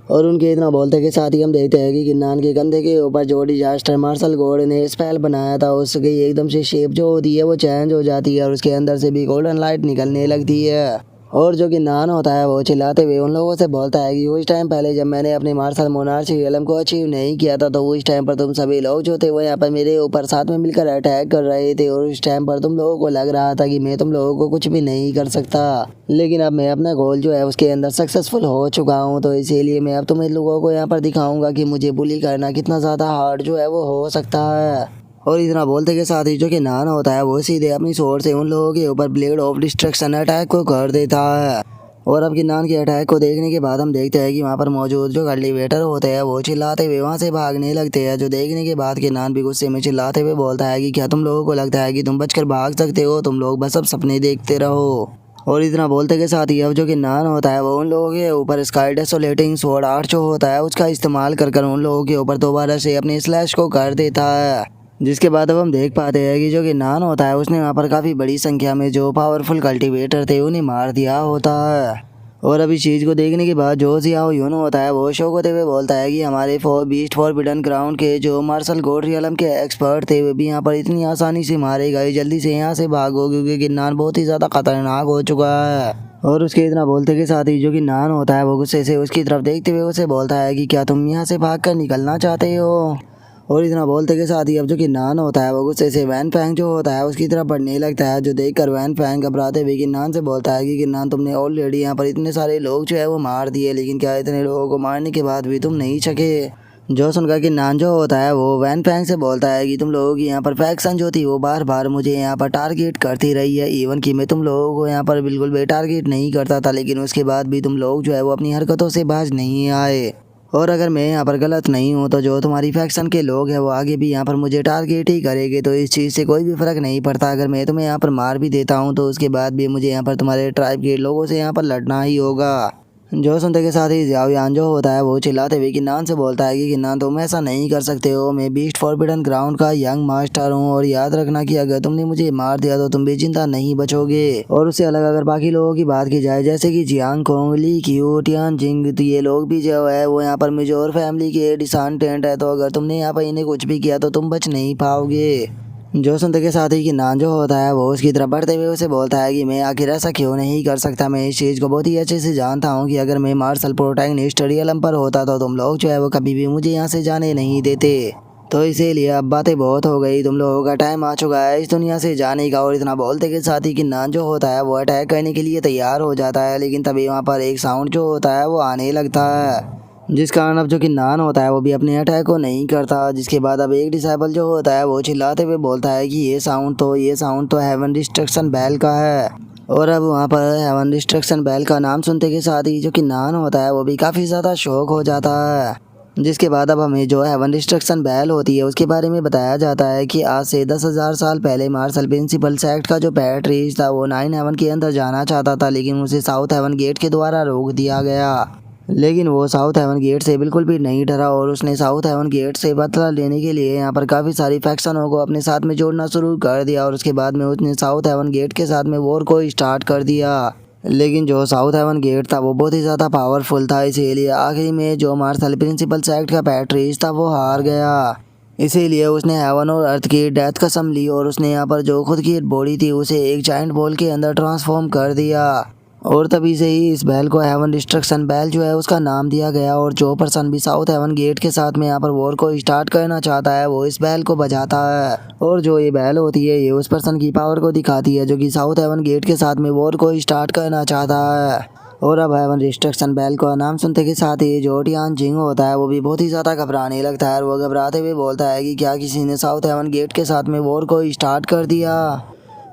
और उनके इतना बोलते के साथ ही हम देखते हैं कि किन्नान के कंधे के ऊपर जो डिजास्टर मार्शल गॉड ने स्पेल बनाया था उसकी एकदम से शेप जो होती है वो चेंज हो जाती है और उसके अंदर से भी गोल्डन लाइट निकलने लगती है। और जो कि नान होता है वो चिल्लाते हुए उन लोगों से बोलता है कि उस टाइम पहले जब मैंने अपने मार्शल मोनार्च रियलम को अचीव नहीं किया था तो उस टाइम पर तुम सभी लोग जो थे वो यहाँ पर मेरे ऊपर साथ में मिलकर अटैक कर रहे थे और उस टाइम पर तुम लोगों को लग रहा था कि मैं तुम लोगों को कुछ भी नहीं कर सकता, लेकिन अब मैं अपना गोल जो है उसके अंदर सक्सेसफुल हो चुका हूँ, तो इसीलिए मैं अब तुम्हें लोगों को यहाँ पर दिखाऊंगा कि मुझे बुली करना कितना ज़्यादा हार्ड जो है वो हो सकता है। और इतना बोलते के साथ ही जो कि नान होता है वो सीधे अपनी स्वॉर्ड से उन लोगों के ऊपर ब्लेड ऑफ डिस्ट्रक्शन अटैक को कर देता है। और अब किन्नान के अटैक को देखने के बाद हम देखते हैं कि वहाँ पर मौजूद जो कल्टीवेटर होते हैं वो चिल्लाते हुए वहाँ से भागने लगते हैं, जो देखने के बाद किन्नान भी गुस्से में चिल्लाते हुए बोलता है कि क्या तुम लोगों को लगता है कि तुम बचकर भाग सकते हो, तुम लोग बस अब सपने देखते रहो। और इतना बोलते के साथ ही अब जो कि नान होता है वो उन लोगों के ऊपर स्काई डेसोलेटिंग स्वॉर्ड आर्ट जो होता है उसका इस्तेमाल कर उन लोगों के ऊपर दोबारा से अपने स्लैश को कर देता है, जिसके बाद अब हम देख पाते हैं कि जो कि नान होता है उसने वहाँ पर काफ़ी बड़ी संख्या में जो पावरफुल कल्टीवेटर थे उन्हें मार दिया होता है। और अब इस चीज़ को देखने के बाद जो जियाओ यूनो होता है वो शौक होते हुए बोलता है कि हमारे बीस्ट फॉरबिडन ग्राउंड के जो मार्शल गॉड रियलम के एक्सपर्ट थे वे भी यहाँ पर इतनी आसानी से मारे गए, जल्दी से यहाँ से भागो क्योंकि किन्नान बहुत ही ज़्यादा खतरनाक हो चुका है। और उसके इतना बोलते के साथ ही जो कि नान होता है वो गुस्से से उसकी तरफ देखते हुए उसे बोलता है कि क्या तुम यहाँ से भाग कर निकलना चाहते हो। और इतना बोलते के साथ ही अब जो कि नान होता है वो गुस्से से वैन फैंग जो होता है उसकी तरफ बढ़ने लगता है, जो देखकर वैन फैंग घबराते हुए किन्नान से बोलता है कि किन्नान तुमने ऑलरेडी यहाँ पर इतने सारे लोग जो है वो मार दिए, लेकिन क्या इतने लोगों को मारने के बाद भी तुम नहीं सके। जो सुनकर किन्नान जो होता है वो वैन फैंग से बोलता है कि तुम लोगों की यहाँ पर फैक्शन जो थी वो बार बार मुझे यहाँ पर टारगेट करती रही है, इवन कि मैं तुम लोगों को यहाँ पर बिल्कुल भी टारगेट नहीं करता था, लेकिन उसके बाद भी तुम लोग जो है वो अपनी हरकतों से बाज नहीं आए। और अगर मैं यहाँ पर गलत नहीं हूँ तो जो तुम्हारी फैक्शन के लोग हैं वो आगे भी यहाँ पर मुझे टारगेट ही करेंगे, तो इस चीज़ से कोई भी फ़र्क नहीं पड़ता। अगर मैं तुम्हें यहाँ पर मार भी देता हूँ तो उसके बाद भी मुझे यहाँ पर तुम्हारे ट्राइब के लोगों से यहाँ पर लड़ना ही होगा। जो सुनते के साथ ही जियाओ यान जो होता है वो चिल्लाते हुए किन्नान से बोलता है कि किन्नान तुम ऐसा नहीं कर सकते हो, मैं बीस्ट फॉरबिडन ग्राउंड का यंग मास्टर हूँ और याद रखना कि अगर तुमने मुझे मार दिया तो तुम भी जिंदा नहीं बचोगे। और उससे अलग अगर बाकी लोगों की बात की जाए जैसे कि जियांग कोंग, ली क्यू, टियान जिंग, तो ये लोग भी जो है वो यहाँ पर मेजोर फैमिली के डिसेंडेंट है, तो अगर तुमने यहाँ पर इन्हें कुछ भी किया तो तुम बच नहीं पाओगे। जो सुनते के साथ ही कि नान जो होता है वो उसकी तरफ बढ़ते हुए उसे बोलता है कि मैं आखिर ऐसा क्यों नहीं कर सकता, मैं इस चीज़ को बहुत ही अच्छे से जानता हूँ कि अगर मैं मार्शल प्रोटैगनिस्ट रियलम पर होता तो तुम लोग जो है वो कभी भी मुझे यहाँ से जाने नहीं देते, तो इसीलिए अब बातें बहुत हो गई, तुम लोगों का टाइम आ चुका है इस दुनिया से जाने का। और इतना बोलते के साथ ही कि नान जो होता है वो अटैक करने के लिए तैयार हो जाता है, लेकिन तभी वहाँ पर एक साउंड जो होता है वो आने लगता है, जिस कारण अब जो कि नान होता है वो भी अपने अटैक को नहीं करता। जिसके बाद अब एक डिसाइबल जो होता है वो चिल्लाते हुए बोलता है कि ये साउंड तो हेवन डिस्ट्रक्शन बेल का है। और अब वहाँ पर हेवन डिस्ट्रक्शन बेल का नाम सुनते के साथ ही जो कि नान होता है वो भी काफ़ी ज़्यादा शौक हो जाता है। जिसके बाद अब हमें जो हेवन डिस्ट्रक्शन बेल होती है उसके बारे में बताया जाता है कि आज से 10,000 साल पहले मार्शल प्रिंसिपल सेक्ट का जो पैट रीच था वो 9 हेवन के अंदर जाना चाहता था, लेकिन उसे साउथ हेवन गेट के द्वारा रोक दिया गया। लेकिन वो साउथ हेवन गेट से बिल्कुल भी नहीं डरा और उसने साउथ हेवन गेट से बदला लेने के लिए यहाँ पर काफ़ी सारी फैक्शनों को अपने साथ में जोड़ना शुरू कर दिया और उसके बाद में उसने साउथ हेवन गेट के साथ में वॉर को स्टार्ट कर दिया। लेकिन जो साउथ हेवन गेट था वो बहुत ही ज़्यादा पावरफुल था, इसीलिए आखिरी में जो मार्शल प्रिंसिपल सेक्ट का पैट्रीज था वो हार गया। इसीलिए उसने हेवन और अर्थ की डेथ कसम ली और उसने यहाँ पर जो खुद की बॉडी थी उसे एक जाइंट बॉल के अंदर ट्रांसफॉर्म कर दिया और तभी से ही इस बैल को हेवन डिस्ट्रक्शन बैल जो है उसका नाम दिया गया। और जो पर्सन भी साउथ हेवन गेट के साथ में यहाँ पर वॉर को स्टार्ट करना चाहता है वो इस बैल को बजाता है और जो ये बैल होती है ये उस पर्सन की पावर को दिखाती है जो कि साउथ हेवन गेट के साथ में वॉर को स्टार्ट करना चाहता है। और अब हेवन डिस्ट्रक्शन बैल का नाम सुनते के साथ ही जो टियान जिंग होता है वो भी बहुत ही ज़्यादा घबराने लगता है और वो घबराते हुए बोलता है कि क्या किसी ने साउथ हेवन गेट के साथ में वॉर को स्टार्ट कर दिया।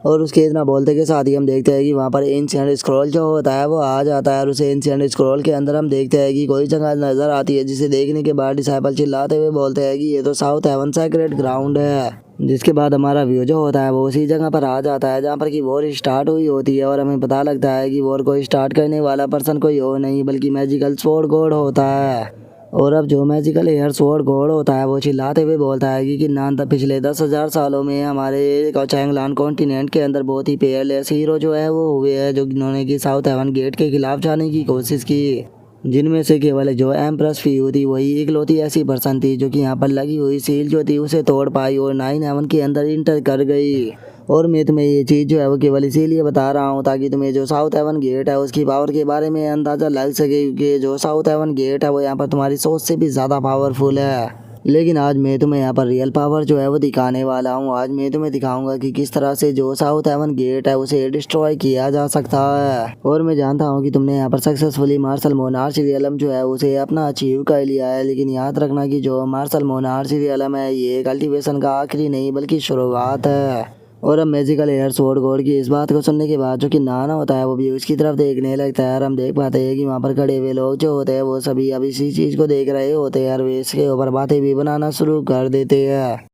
और उसके इतना बोलते के साथ ही हम देखते हैं कि वहाँ पर एंशिएंट स्क्रॉल जो होता है वो आ जाता है और उसे एंशिएंट स्क्रॉल के अंदर हम देखते हैं कि कोई जगह नज़र आती है जिसे देखने के बाद डिसाइपल चिल्लाते हुए बोलते हैं कि ये तो साउथ हेवन सेक्रेट ग्राउंड है। जिसके बाद हमारा व्यू जो होता है वो उसी जगह पर आ जाता है जहाँ पर कि वॉर स्टार्ट हुई होती है और हमें पता लगता है कि वॉर को स्टार्ट करने वाला पर्सन कोई और नहीं बल्कि मैजिकल स्वॉर्ड गॉड होता है। और अब जो मैजिकल एयर स्वॉर्ड गॉड होता है वो चिल्लाते हुए बोलता है कि किन्नान पिछले 10,000 सालों में हमारे चैंगलान कॉन्टिनेंट के अंदर बहुत ही पेयरलेस हीरो जो है वो हुए हैं जो जिन्होंने कि साउथ हेवन गेट के खिलाफ जाने की कोशिश की, जिनमें से केवल जो एम्प्रेस फीयू थी वही इकलौती ऐसी पर्सन थी जो कि यहाँ पर लगी हुई सील जो थी उसे तोड़ पाई और 9 हेवन के अंदर इंटर कर गई। और मैं तुम्हें ये चीज़ जो है वो केवल इसीलिए बता रहा हूँ ताकि तुम्हें जो साउथ हेवन गेट है उसकी पावर के बारे में अंदाज़ा लग सके, क्योंकि जो साउथ हेवन गेट है वो यहाँ पर तुम्हारी सोच से भी ज़्यादा पावरफुल है। लेकिन आज मैं तुम्हें यहाँ पर रियल पावर जो है वो दिखाने वाला हूँ। आज मैं तुम्हें दिखाऊंगा कि किस तरह से जो साउथ हेवन गेट है उसे डिस्ट्रॉय किया जा सकता है। और मैं जानता हूँ कि तुमने यहाँ पर सक्सेसफुली मार्शल मोनार्च रियलम जो है उसे अपना अचीव कर लिया है, लेकिन याद रखना कि जो मार्शल मोनार्च रियलम है ये कल्टीवेशन का आखिरी नहीं बल्कि शुरुआत है। और अब मैजिकल एयर स्वॉर्ड गॉड की इस बात को सुनने के बाद जो कि नाना होता है वो भी उसकी तरफ देखने लगता है और हम देख पाते हैं कि वहाँ पर खड़े हुए लोग जो होते हैं वो सभी अब इसी चीज़ को देख रहे होते हैं और वे इसके ऊपर बातें भी बनाना शुरू कर देते हैं।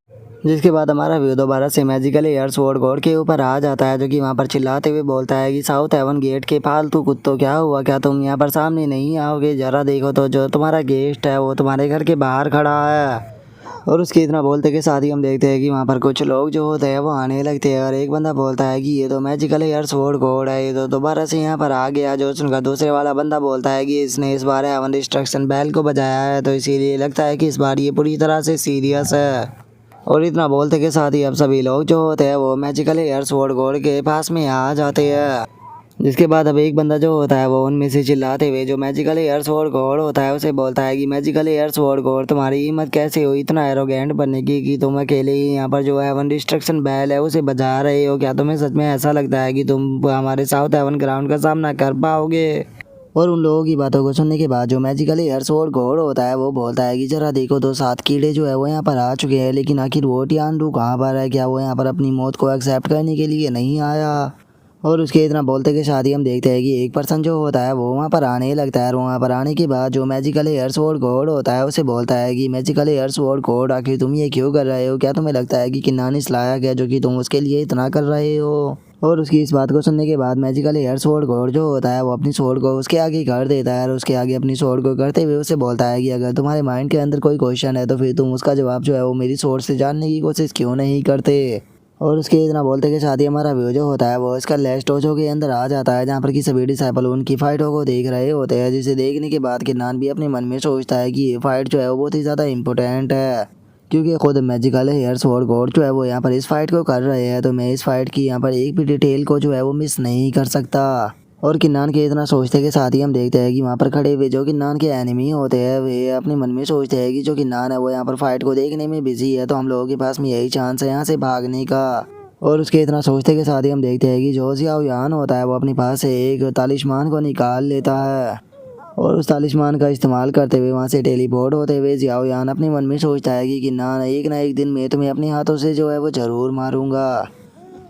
जिसके बाद हमारा व्यू दोबारा से मैजिकल एयर स्वॉर्ड गॉड के ऊपर आ जाता है जो कि वहाँ पर चिल्लाते हुए बोलता है कि साउथ हेवन गेट के फालतू कुत्तों क्या हुआ, क्या तुम यहाँ पर सामने नहीं आओगे? जरा देखो तो जो तुम्हारा गेस्ट है वो तुम्हारे घर के बाहर खड़ा है। और उसके इतना बोलते के साथ ही हम देखते हैं कि वहाँ पर कुछ लोग जो होते हैं वो आने लगते हैं और एक बंदा बोलता है कि ये तो मैजिकल एयर स्वॉर्ड गॉड है, ये तो दोबारा से यहाँ पर आ गया। जो सुनकर दूसरे वाला बंदा बोलता है कि इसने इस बार हेवन डिस्ट्रक्शन बैल को बजाया है तो इसीलिए लगता है कि इस बार ये पूरी तरह से सीरियस है। और इतना बोलते के साथ ही अब सभी लोग जो होते हैं वो मैजिकल एयर स्वॉर्ड गॉड के पास में आ जाते हैं। जिसके बाद अब एक बंदा जो होता है वो उनमें से चिल्लाते हुए जो मैजिकल एयर स्वॉर्ड गॉड होता है उसे बोलता है कि मैजिकल एयर स्वॉर्ड गॉड तुम्हारी हिम्मत कैसे हुई इतना एरोगेंट बनने की कि तुम अकेले ही यहाँ पर जो हेवन डिस्ट्रक्शन बैल है उसे बजा रहे हो? क्या तुम्हें सच में ऐसा लगता है कि तुम हमारे साउथ हेवन ग्राउंड का सामना कर पाओगे? और उन लोगों की बातों को सुनने के बाद जो मैजिकल एयर स्वॉर्ड गॉड होता है वो बोलता है कि जरा देखो तो 7 कीड़े जो है वो यहाँ पर आ चुके हैं, लेकिन आखिर वो टियानडू कहाँ पर है? क्या वो यहाँ पर अपनी मौत को एक्सेप्ट करने के लिए नहीं आया? और उसके इतना बोलते के साथ ही हम देखते हैं कि एक पर्सन जो होता है वो वहाँ पर आने लगता है और वहाँ पर आने के बाद जो मैजिकल एयर स्वॉर्ड गॉड होता है उसे बोलता है कि मैजिकल एयर स्वॉर्ड गॉड आखिर तुम ये क्यों कर रहे हो? क्या तुम्हें लगता है कि किन्नानिस लायक है जो कि तुम उसके लिए इतना कर रहे हो? और उसकी इस बात को सुनने के बाद मैजिकल एयर स्वॉर्ड गॉड जो होता है वो अपनी स्वॉर्ड को उसके आगे कर देता है और उसके आगे अपनी स्वॉर्ड को करते हुए उसे बोलता है कि अगर तुम्हारे माइंड के अंदर कोई क्वेश्चन है तो फिर तुम उसका जवाब जो है वो मेरी स्वॉर्ड से जानने की कोशिश क्यों नहीं करते? और उसके इतना बोलते के साथ ही हमारा व्यू जो होता है वो इसका लास्ट ओजो के अंदर आ जाता है जहाँ पर कि सभी डिसाइपल उनकी फाइटों को देख रहे होते हैं, जिसे देखने के बाद किन्नान भी अपने मन में सोचता है कि ये फाइट जो है वो बहुत ही ज़्यादा इंपॉर्टेंट है, क्योंकि खुद मैजिकल एयर स्वॉर्ड गॉड जो है वो यहाँ पर इस फाइट को कर रहे हैं तो मैं इस फाइट की यहाँ पर एक भी डिटेल को जो है वो मिस नहीं कर सकता। और किन्नान के इतना सोचते के साथ ही हम देखते हैं कि वहाँ पर खड़े हुए जो किन्नान के एनिमी होते हैं वे अपने मन में सोचते हैं कि जो किन्नान है वो यहाँ पर फाइट को देखने में बिजी है तो हम लोगों के पास में यही चांस है यहाँ से भागने का। और उसके इतना सोचते के साथ ही हम देखते हैं कि जो जियाओ यान होता है वो अपने पास से एक तालिस्मान को निकाल लेता है और उस तालिस्मान का इस्तेमाल करते हुए वहाँ से टेलीपोर्ट होते हुए जियाओ यान अपने मन में सोचता है कि ना एक दिन मैं तुम्हें अपने हाथों से जो है वो ज़रूर मारूंगा।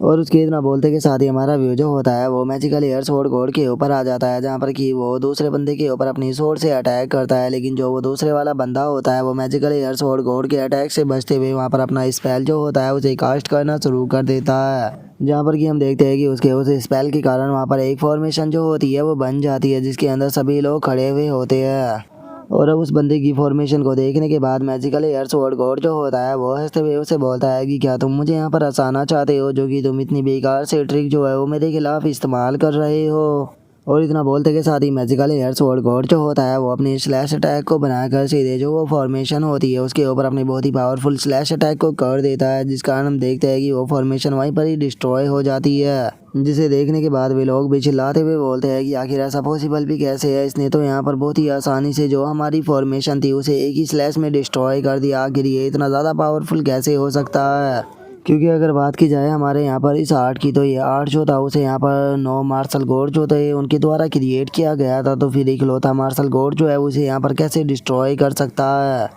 और उसके इतना बोलते के साथ ही हमारा व्यू जो होता है वो मैजिकल एयर स्वॉर्ड गॉड के ऊपर आ जाता है, जहाँ पर कि वो दूसरे बंदे के ऊपर अपनी स्वॉर्ड से अटैक करता है। लेकिन जो वो दूसरे वाला बंदा होता है वो मैजिकल एयर स्वॉर्ड गॉड के अटैक से बचते हुए वहाँ पर अपना स्पेल जो होता है उसे कास्ट करना शुरू कर देता है, जहाँ पर कि हम देखते हैं कि उसके उस स्पेल के कारण वहाँ पर एक फॉर्मेशन जो होती है वो बन जाती है, जिसके अंदर सभी लोग खड़े हुए होते हैं। और अब उस बंदे की फॉर्मेशन को देखने के बाद मैजिकल एयर स्वॉर्ड गॉड जो होता है वो हंसते हुए उसे बोलता है कि क्या तुम मुझे यहाँ पर हंसाना चाहते हो, जो कि तुम इतनी बेकार से ट्रिक जो है वो मेरे खिलाफ इस्तेमाल कर रहे हो। और इतना बोलते के साथ ही मैजिकल एयर स्वॉर्ड गॉड जो होता है वो अपनी स्लैश अटैक को बनाकर सीधे जो वो फॉर्मेशन होती है उसके ऊपर अपनी बहुत ही पावरफुल स्लैश अटैक को कर देता है, जिस कारण हम देखते हैं कि वो फॉर्मेशन वहीं पर ही डिस्ट्रॉय हो जाती है। जिसे देखने के बाद वे लोग भी चिल्लाते हुए बोलते हैं कि आखिर ऐसा पॉसिबल भी कैसे है, इसने तो यहाँ पर बहुत ही आसानी से जो हमारी फॉर्मेशन थी उसे एक ही स्लैश में डिस्ट्रॉय कर दिया, आखिर ये इतना ज़्यादा पावरफुल कैसे हो सकता है। क्योंकि अगर बात की जाए हमारे यहाँ पर इस आर्ट की, तो ये आर्ट जो था उसे यहाँ पर 9 मार्शल गॉड जो थे उनके द्वारा क्रिएट किया गया था, तो फिर इकलौता मार्शल गॉड जो है उसे यहाँ पर कैसे डिस्ट्रॉय कर सकता है।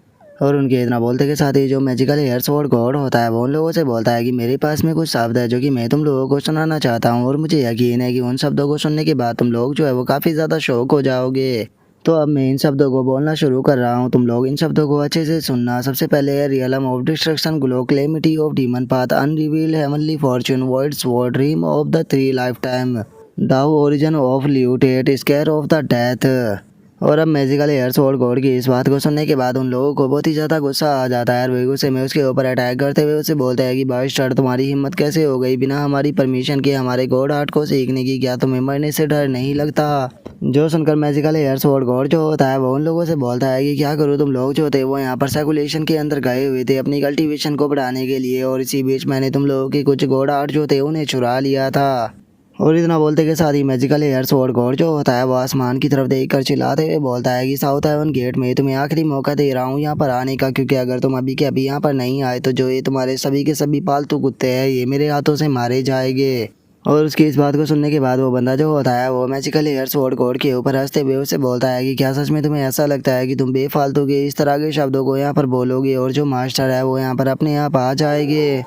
और उनके इतना बोलते के साथ ही जो मैजिकल एयर स्वॉर्ड गॉड होता है वो उन लोगों से बोलता है कि मेरे पास में कुछ शब्द है जो कि मैं तुम लोगों को सुनाना चाहता हूँ, और मुझे यकीन है कि उन शब्दों को सुनने के बाद तुम लोग जो है वो काफ़ी ज़्यादा शौक हो जाओगे। तो अब मैं इन शब्दों को बोलना शुरू कर रहा हूँ, तुम लोग इन शब्दों को अच्छे से सुनना। सबसे पहले है realm of destruction, glow, calamity of demon path, unrevealed heavenly fortune, void sword, dream of the 3 life time, Dao origin of ल्यूटेट, स्केयर ऑफ द डेथ। और अब मैजिकल एयर स्वॉर्ड गॉड की इस बात को सुनने के बाद उन लोगों को बहुत ही ज़्यादा गुस्सा आ जाता है, और वे गुस्से में उसके ऊपर अटैक करते हुए उसे बोलते हैं कि बास्टर्ड, तुम्हारी हिम्मत कैसे हो गई बिना हमारी परमिशन के हमारे गॉड आर्ट को सीखने की, क्या तुम्हें मरने से डर नहीं लगता। जो सुनकर मैजिकल एयर स्वॉर्ड गॉड जो होता है वो उन लोगों से बोलता है कि क्या करूँ, तुम लोग जो थे वो यहाँ पर सर्कुलेशन के अंदर गए हुए थे अपनी कल्टीवेशन को बढ़ाने के लिए, और इसी बीच मैंने तुम लोगों के कुछ गॉड आर्ट जो थे उन्हें चुरा लिया था। और इतना बोलते के साथ ही मैजिकल एयर स्वॉर्ड गॉड जो होता है वो आसमान की तरफ देखकर चिल्लाते हुए बोलता है कि साउथ हेवन गेट में तुम्हें आखिरी मौका दे रहा हूँ यहाँ पर आने का, क्योंकि अगर तुम अभी के अभी यहाँ पर नहीं आए तो जो ये तुम्हारे सभी के सभी पालतू कुत्ते हैं ये मेरे हाथों से मारे जाएंगे। और उसकी इस बात को सुनने के बाद वो बंदा जो होता है वो मैजिकल एयर स्वॉर्ड गॉड के ऊपर हंसते हुए उसे बोलता है कि क्या सच में तुम्हें ऐसा लगता है कि तुम बेफालतू के इस तरह के शब्दों को यहाँ पर बोलोगे और जो मास्टर है वो यहाँ पर अपने आप आ जाएंगे।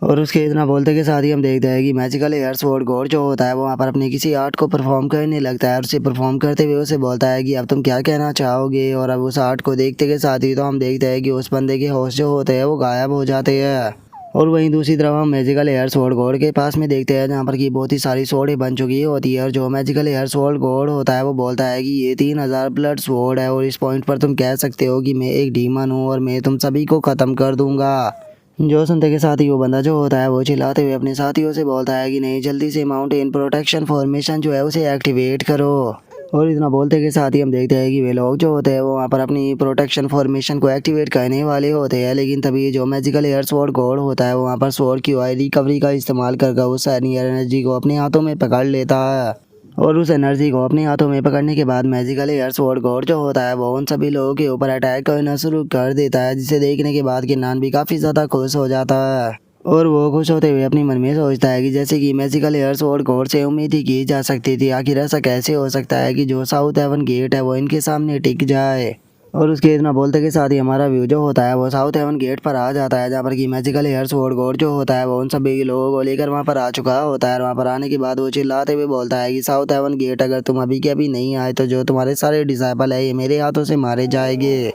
और उसके इतना बोलते के साथ ही हम देखते हैं कि मैजिकल एयर स्वॉर्ड गॉड जो होता है वो वहाँ पर अपने किसी आर्ट को परफॉर्म करने लगता है, और उसे परफॉर्म करते हुए उसे बोलता है कि अब तुम क्या कहना चाहोगे। और अब उस आर्ट को देखते के साथ ही तो हम देखते हैं कि उस बंदे के होश जो होते हैं वो गायब हो जाते हैं। और वहीं दूसरी तरफ हम मैजिकल एयर स्वॉर्ड गॉड के पास में देखते हैं जहाँ पर कि बहुत ही सारी स्वॉर्डें बन चुकी होती है, और जो मैजिकल एयर स्वॉर्ड गॉड होता है वो बोलता है कि ये 3000 ब्लड स्वॉर्ड है, और इस पॉइंट पर तुम कह सकते हो कि मैं एक डीमन हूँ और मैं तुम सभी को ख़त्म कर दूंगा। जो सुनते के साथ ही वो बंदा जो होता है वो चिल्लाते हुए अपने साथियों से बोलता है कि नहीं, जल्दी से माउंटेन प्रोटेक्शन फॉर्मेशन जो है उसे एक्टिवेट करो। और इतना बोलते के साथ ही हम देखते हैं कि वे लोग जो होते हैं वो वहाँ पर अपनी प्रोटेक्शन फॉर्मेशन को एक्टिवेट करने वाले होते हैं, लेकिन तभी जो मैजिकल एयर स्वॉर्ड गॉड होता है वो वहाँ पर स्वॉर्ड की रिकवरी का इस्तेमाल कर उस एनर्जी को अपने हाथों में पकड़ लेता है। और उस एनर्जी को अपने हाथों में पकड़ने के बाद मैजिकल एयर स्वॉर्ड गॉड जो होता है वो उन सभी लोगों के ऊपर अटैक करना शुरू कर देता है, जिसे देखने के बाद किन्नान भी काफ़ी ज़्यादा खुश हो जाता है। और वो खुश होते हुए अपनी मन में सोचता है कि जैसे कि मैजिकल एयर स्वॉर्ड गॉड से उम्मीद ही की जा सकती थी, आखिर ऐसा कैसे हो सकता है कि जो साउथ हेवन गेट है वो इनके सामने टिक जाए। और उसके इतना बोलते के साथ ही हमारा व्यू जो होता है वो साउथ हेवन गेट पर आ जाता है, जहाँ पर कि मैजिकल एयर स्वॉर्ड गॉड जो होता है वो उन सभी लोगों को लेकर वहाँ पर आ चुका होता है। और वहाँ पर आने के बाद वो चिल्लाते हुए बोलता है कि साउथ हेवन गेट अगर तुम अभी के अभी नहीं आए तो जो तुम्हारे सारे डिसाइपल है ये मेरे हाथों से मारे जाएंगे।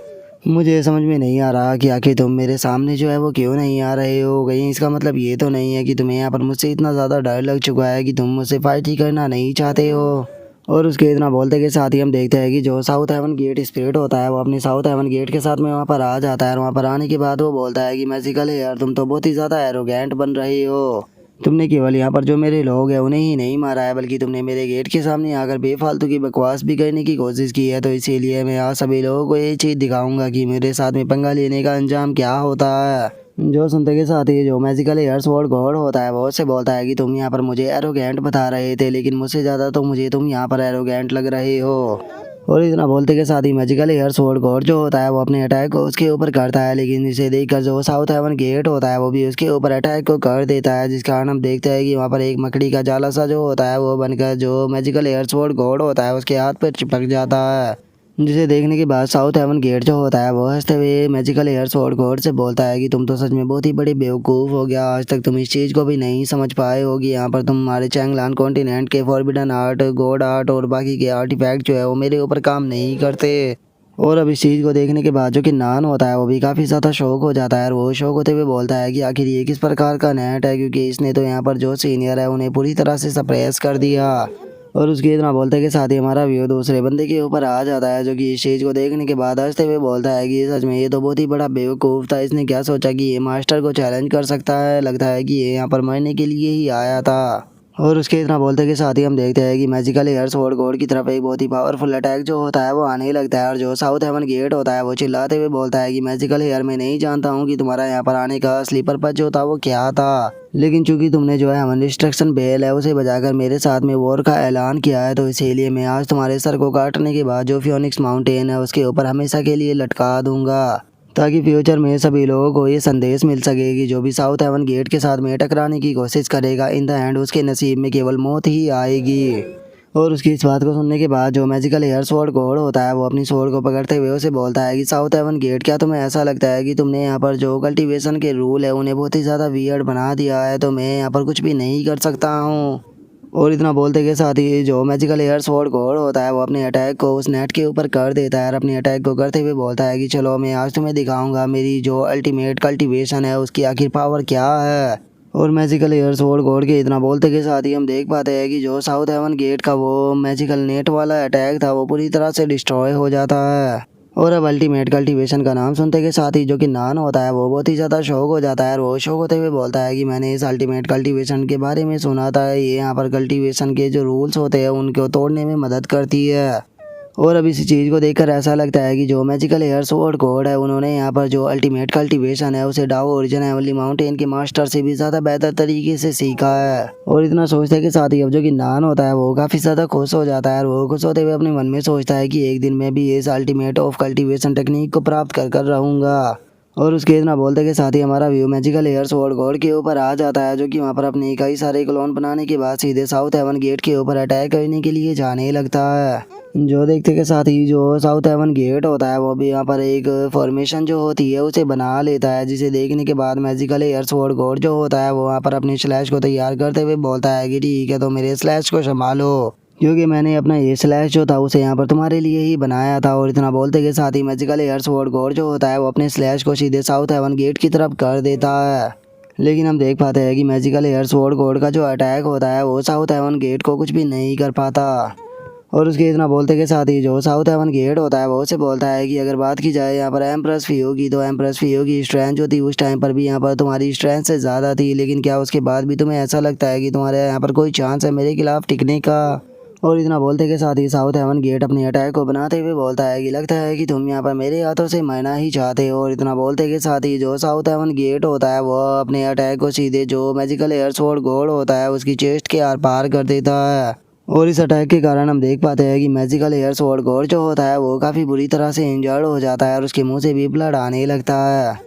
मुझे समझ में नहीं आ रहा कि आखिर तुम मेरे सामने जो है वो क्यों नहीं आ रहे हो। कहीं इसका मतलब ये तो नहीं है कि तुम्हें यहाँ पर मुझसे इतना ज़्यादा डर लग चुका है कि तुम मुझसे फाइट ही करना नहीं चाहते हो। और उसके इतना बोलते के साथ ही हम देखते हैं कि जो साउथ हेवन गेट स्पिरिट होता है वो अपने साउथ हेवन गेट के साथ में वहाँ पर आ जाता है, और वहाँ पर आने के बाद वो बोलता है कि मैजिकल यार तुम तो बहुत ही ज़्यादा एरोगेंट बन रही हो। तुमने केवल यहाँ पर जो मेरे लोग हैं उन्हें ही नहीं मारा है, बल्कि तुमने मेरे गेट के सामने आकर बेफालतू की बकवास भी करने की कोशिश की है। तो इसीलिए मैं आज सभी लोगों को ये चीज़ दिखाऊंगा कि मेरे साथ में पंगा लेने का अंजाम क्या होता है। जो सुनते के साथ ही जो मैजिकल एयर स्वॉर्ड गॉड होता है वो उससे बोलता है कि तुम यहाँ पर मुझे एरोगेंट बता रहे थे, लेकिन मुझसे ज़्यादा तो मुझे तुम यहाँ पर एरोगेंट लग रहे हो। और इतना बोलते के साथ ही मैजिकल एयर स्वॉर्ड गॉड जो होता है वो अपने अटैक को उसके ऊपर करता है, लेकिन इसे देखकर जो साउथ हेवन गेट होता है वो भी उसके ऊपर अटैक को कर देता है, जिस कारण हम देखते हैं कि वहाँ पर एक मकड़ी का जाला सा जो होता है वो बनकर जो मैजिकल एयर स्वॉर्ड गॉड होता है उसके हाथ पर चिपक जाता है। जिसे देखने के बाद साउथ हेवन गेट जो होता है वो हंसते हुए मैजिकल एयर स्वॉर्ड गॉड से बोलता है कि तुम तो सच में बहुत ही बड़ी बेवकूफ़ हो गया, आज तक तुम इस चीज़ को भी नहीं समझ पाए होगी। यहाँ पर तुम हमारे चैंगलान कॉन्टिनेंट के फॉरबिडन आर्ट, गॉड आर्ट और बाकी के आर्टिफैक्ट जो है वो मेरे ऊपर काम नहीं करते। और अब इस चीज़ को देखने के बाद जो कि नान होता है वो भी काफ़ी ज़्यादा शौक हो जाता है और वो शौक होते हुए बोलता है कि आखिर ये किस प्रकार का नेट है, क्योंकि इसने तो यहाँ पर जो सीनियर है उन्हें पूरी तरह से सप्रेस कर दिया। और उसके इतना बोलते के साथ ही हमारा व्यू दूसरे बंदे के ऊपर आ जाता है, जो कि इस चीज़ को देखने के बाद हंसते हुए बोलता है कि सच में ये तो बहुत ही बड़ा बेवकूफ़ था, इसने क्या सोचा कि ये मास्टर को चैलेंज कर सकता है, लगता है कि ये यहाँ पर मरने के लिए ही आया था। और उसके इतना बोलते के साथ ही हम देखते हैं कि मैजिकल एयर स्वॉर्ड गॉड की तरफ एक बहुत ही पावरफुल अटैक जो होता है वो आने ही लगता है और जो साउथ हेवन गेट होता है वो चिल्लाते हुए बोलता है कि मैजिकल एयर मैं नहीं जानता हूँ कि तुम्हारा यहाँ पर आने का असली पर्पज जो था वो क्या था, लेकिन चूंकि तुमने जो है हमारी डिस्ट्रक्शन बेल है उसे बजाकर मेरे साथ में वॉर का ऐलान किया है, तो इसीलिए मैं आज तुम्हारे सर को काटने के बाद जो फियोनिक्स माउंटेन है उसके ऊपर हमेशा के लिए लटका दूंगा, ताकि फ्यूचर में सभी लोगों को ये संदेश मिल सके कि जो भी साउथ हेवन गेट के साथ में टकराने की कोशिश करेगा इन द एंड उसके नसीब में केवल मौत ही आएगी। और उसकी इस बात को सुनने के बाद जो मैजिकल एयर स्वॉर्ड गॉड होता है वो अपनी स्वॉर्ड को पकड़ते हुए उसे बोलता है कि साउथ हेवन गेट, क्या तुम्हें ऐसा लगता है कि तुमने यहाँ पर जो कल्टीवेशन के रूल है उन्हें बहुत ही ज़्यादा वियर्ड बना दिया है, तो मैं यहाँ पर कुछ भी नहीं कर सकता हूँ। और इतना बोलते के साथ ही जो मैजिकल एयर स्वॉर्ड गॉड होता है वो अपने अटैक को उस नेट के ऊपर कर देता है और अपने अटैक को करते हुए बोलता है कि चलो मैं आज तुम्हें दिखाऊंगा मेरी जो अल्टीमेट कल्टीवेशन है उसकी आखिर पावर क्या है। और मैजिकल एयर स्वॉर्ड गॉड के इतना बोलते के साथ ही हम देख पाते हैं कि जो साउथ हेवन गेट का वो मैजिकल नेट वाला अटैक था वो पूरी तरह से डिस्ट्रॉय हो जाता है। और अब अल्टीमेट कल्टीवेशन का नाम सुनते के साथ ही जो कि नान होता है वो बहुत ही ज़्यादा शौक हो जाता है और वो शौक होते हुए बोलता है कि मैंने इस अल्टीमेट कल्टीवेशन के बारे में सुना था, ये यहाँ पर कल्टीवेशन के जो रूल्स होते हैं उनको तोड़ने में मदद करती है। और अब इसी चीज़ को देखकर ऐसा लगता है कि जो मैजिकल एयर स्वॉर्ड गॉड है उन्होंने यहाँ पर जो अल्टीमेट कल्टीवेशन है उसे डाओ ओरिजिन हेवनली माउंटेन के मास्टर से भी ज़्यादा बेहतर तरीके से सीखा है। और इतना सोचते के साथ ही अब जो कि नान होता है वो काफ़ी ज़्यादा खुश हो जाता है और वो खुश होते हुए अपने मन में सोचता है कि एक दिन मैं भी इस अल्टीमेट ऑफ कल्टीवेशन टेक्निक को प्राप्त कर रहूँगा। और उसके इतना बोलते के साथ ही हमारा view magical air sword God के ऊपर आ जाता है, जो कि वहाँ पर अपने कई सारे क्लोन बनाने के बाद सीधे साउथ हेवन गेट के ऊपर अटैक करने के लिए जाने लगता है। जो देखते के साथ ही जो साउथ हेवन गेट होता है वो भी यहाँ पर एक फॉर्मेशन जो होती है उसे बना लेता है, जिसे देखने के बाद मैजिकल एयर स्वॉर्ड गॉड जो होता है वो वहाँ पर अपने स्लैश को तैयार करते हुए बोलता है कि ठीक है तो मेरे स्लैश को संभालो, क्योंकि मैंने अपना ये स्लैश जो था उसे यहाँ पर तुम्हारे लिए ही बनाया था। और इतना बोलते के साथ ही मैजिकल एयर स्वॉर्ड गॉड जो होता है वो अपने स्लैश को सीधे साउथ हेवन गेट की तरफ कर देता है। लेकिन हम देख पाते हैं कि मैजिकल एयर स्वॉर्ड गॉड का जो अटैक होता है वो साउथ हेवन गेट को कुछ भी नहीं कर पाता। और उसके इतना बोलते के साथ ही जो साउथ हेवन गेट होता है वो उसे बोलता है कि अगर बात की जाए यहाँ पर एम्प्रेस फियो की, तो एम्प्रेस फियो की स्ट्रेंथ जो थी उस टाइम पर भी यहाँ पर तुम्हारी स्ट्रेंथ से ज़्यादा थी, लेकिन क्या उसके बाद भी तुम्हें ऐसा लगता है कि तुम्हारे यहाँ पर कोई चांस है मेरे खिलाफ टिकने का। और इतना बोलते के साथ ही साउथ हेवन गेट अपने अटैक को बनाते हुए बोलता है कि लगता है कि तुम यहाँ पर मेरे हाथों से मरना ही चाहते हो। और इतना बोलते के साथ ही जो साउथ हेवन गेट होता है वो अपने अटैक को सीधे जो मैजिकल एयर स्वॉर्ड गॉड होता है उसकी चेस्ट के आर पार कर देता है। और इस अटैक के कारण हम देख पाते हैं कि मैजिकल एयर स्वॉर्ड गॉड जो होता है वो काफ़ी बुरी तरह से इंजर्ड हो जाता है और उसके मुंह से भी ब्लड आने लगता है।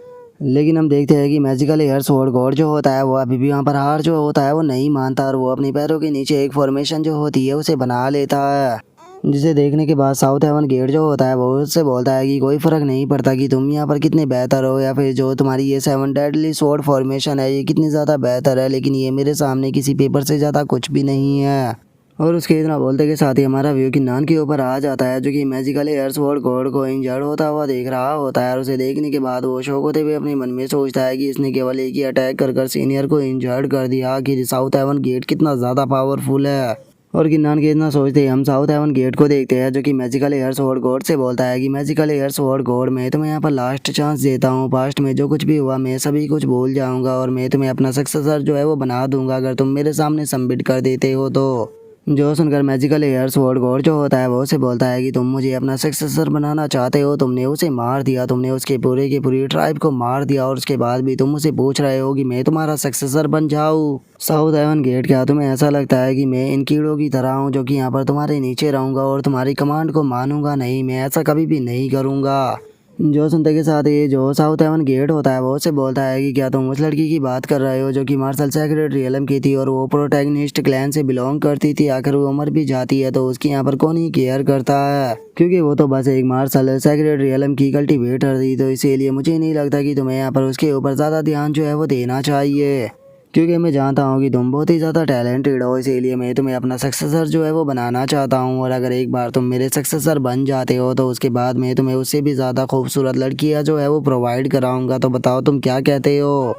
लेकिन हम देखते हैं कि मैजिकल एयर स्वॉर्ड गॉड जो होता है वो अभी भी वहाँ पर हार जो होता है वो नहीं मानता और वो अपनी पैरों के नीचे एक फॉर्मेशन जो होती है उसे बना लेता है, जिसे देखने के बाद साउथ हेवन गेट जो होता है वो उससे बोलता है कि कोई फ़र्क नहीं पड़ता कि तुम यहाँ पर कितने बेहतर हो या फिर जो तुम्हारी ये 7 डेडली स्वॉर्ड फॉर्मेशन है ये कितनी ज़्यादा बेहतर है, लेकिन ये मेरे सामने किसी पेपर से ज़्यादा कुछ भी नहीं है। और उसके इतना बोलते के साथ ही हमारा व्यू की नान के ऊपर आ जाता है, जो कि मैजिकल एयर स्वॉर्ड गॉड को इंजर्ड होता हुआ देख रहा होता है और उसे देखने के बाद वो शौक होते हुए अपने मन में सोचता है कि इसने केवल एक ही अटैक कर सीनियर को इंजर्ड कर दिया कि साउथ हेवन गेट कितना ज़्यादा पावरफुल है। और किन्नान के इतना सोचते ही हम साउथ हेवन गेट को देखते हैं, जो कि मैजिकल एयर स्वॉर्ड गॉड से बोलता है कि मैजिकल एयर स्वॉर्ड गॉड मैं तुम्हें यहाँ पर लास्ट चांस देता हूँ, पास्ट में जो कुछ भी हुआ मैं सभी कुछ भूल जाऊँगा और मैं तुम्हें अपना सक्सेसर जो है वो बना दूंगा अगर तुम मेरे सामने सबमिट कर देते हो तो। जो सुनकर मैजिकल एयर स्वॉर्ड गॉड जो होता है वो उसे बोलता है कि तुम मुझे अपना सक्सेसर बनाना चाहते हो, तुमने उसे मार दिया, तुमने उसके पूरे की पूरी ट्राइब को मार दिया और उसके बाद भी तुम मुझे पूछ रहे हो कि मैं तुम्हारा सक्सेसर बन जाऊँ। साउथ हेवन गेट, क्या तुम्हें ऐसा लगता है कि मैं इन कीड़ों की तरह हूँ जो कि यहाँ पर तुम्हारे नीचे रहूँगा और तुम्हारी कमांड को मानूंगा नहीं? मैं ऐसा कभी भी नहीं करूँगा। जो सुनते के साथ ही जो साउथ हेवन गेट होता है वो उससे बोलता है कि क्या तुम उस लड़की की बात कर रहे हो जो कि मार्शल सेक्रेट रियलम की थी और वो प्रोटैगनिस्ट क्लैन से बिलोंग करती थी। आखिर वो मर भी जाती है तो उसकी यहाँ पर कौन ही केयर करता है, क्योंकि वो तो बस एक मार्शल सेक्रेट रियलम की कल्टीवेटर थी। तो इसीलिए मुझे नहीं लगता कि तुम्हें यहाँ पर उसके ऊपर ज़्यादा ध्यान जो है वो देना चाहिए, क्योंकि मैं जानता हूँ कि तुम बहुत ही ज़्यादा टैलेंटेड हो। इसीलिए मैं तुम्हें अपना सक्सेसर जो है वो बनाना चाहता हूँ, और अगर एक बार तुम मेरे सक्सेसर बन जाते हो तो उसके बाद मैं तुम्हें उससे भी ज़्यादा खूबसूरत लड़कियाँ जो है वो प्रोवाइड कराऊंगा। तो बताओ तुम क्या कहते हो।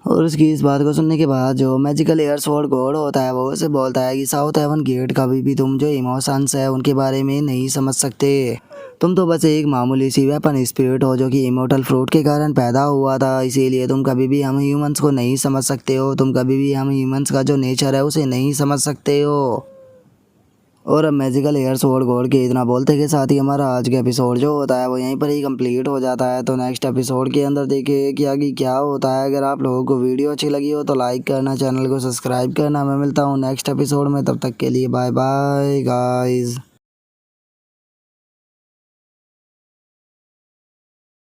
और उसकी इस बात को सुनने के बाद जो मैजिकल एयर स्वॉर्ड गॉड होता है वो उसे बोलता है कि साउथ हेवन गेट कभी भी तुम जो इमोशंस है उनके बारे में नहीं समझ सकते। तुम तो बस एक मामूली सी वेपन स्पिरिट हो जो कि इमोर्टल फ्रूट के कारण पैदा हुआ था। इसीलिए तुम कभी भी हम ह्यूमंस को नहीं समझ सकते हो। तुम कभी भी हम ह्यूमंस का जो नेचर है उसे नहीं समझ सकते हो। और अब मैजिकल एयर स्वॉर्ड गॉड के इतना बोलते के साथ ही हमारा आज का एपिसोड जो होता है वो यहीं पर ही कंप्लीट हो जाता है। तो नेक्स्ट एपिसोड के अंदर देखिए कि आगे क्या होता है। अगर आप लोगों को वीडियो अच्छी लगी हो तो लाइक करना, चैनल को सब्सक्राइब करना। मैं मिलता हूँ नेक्स्ट एपिसोड में, तब तक के लिए बाय बाय गाइज।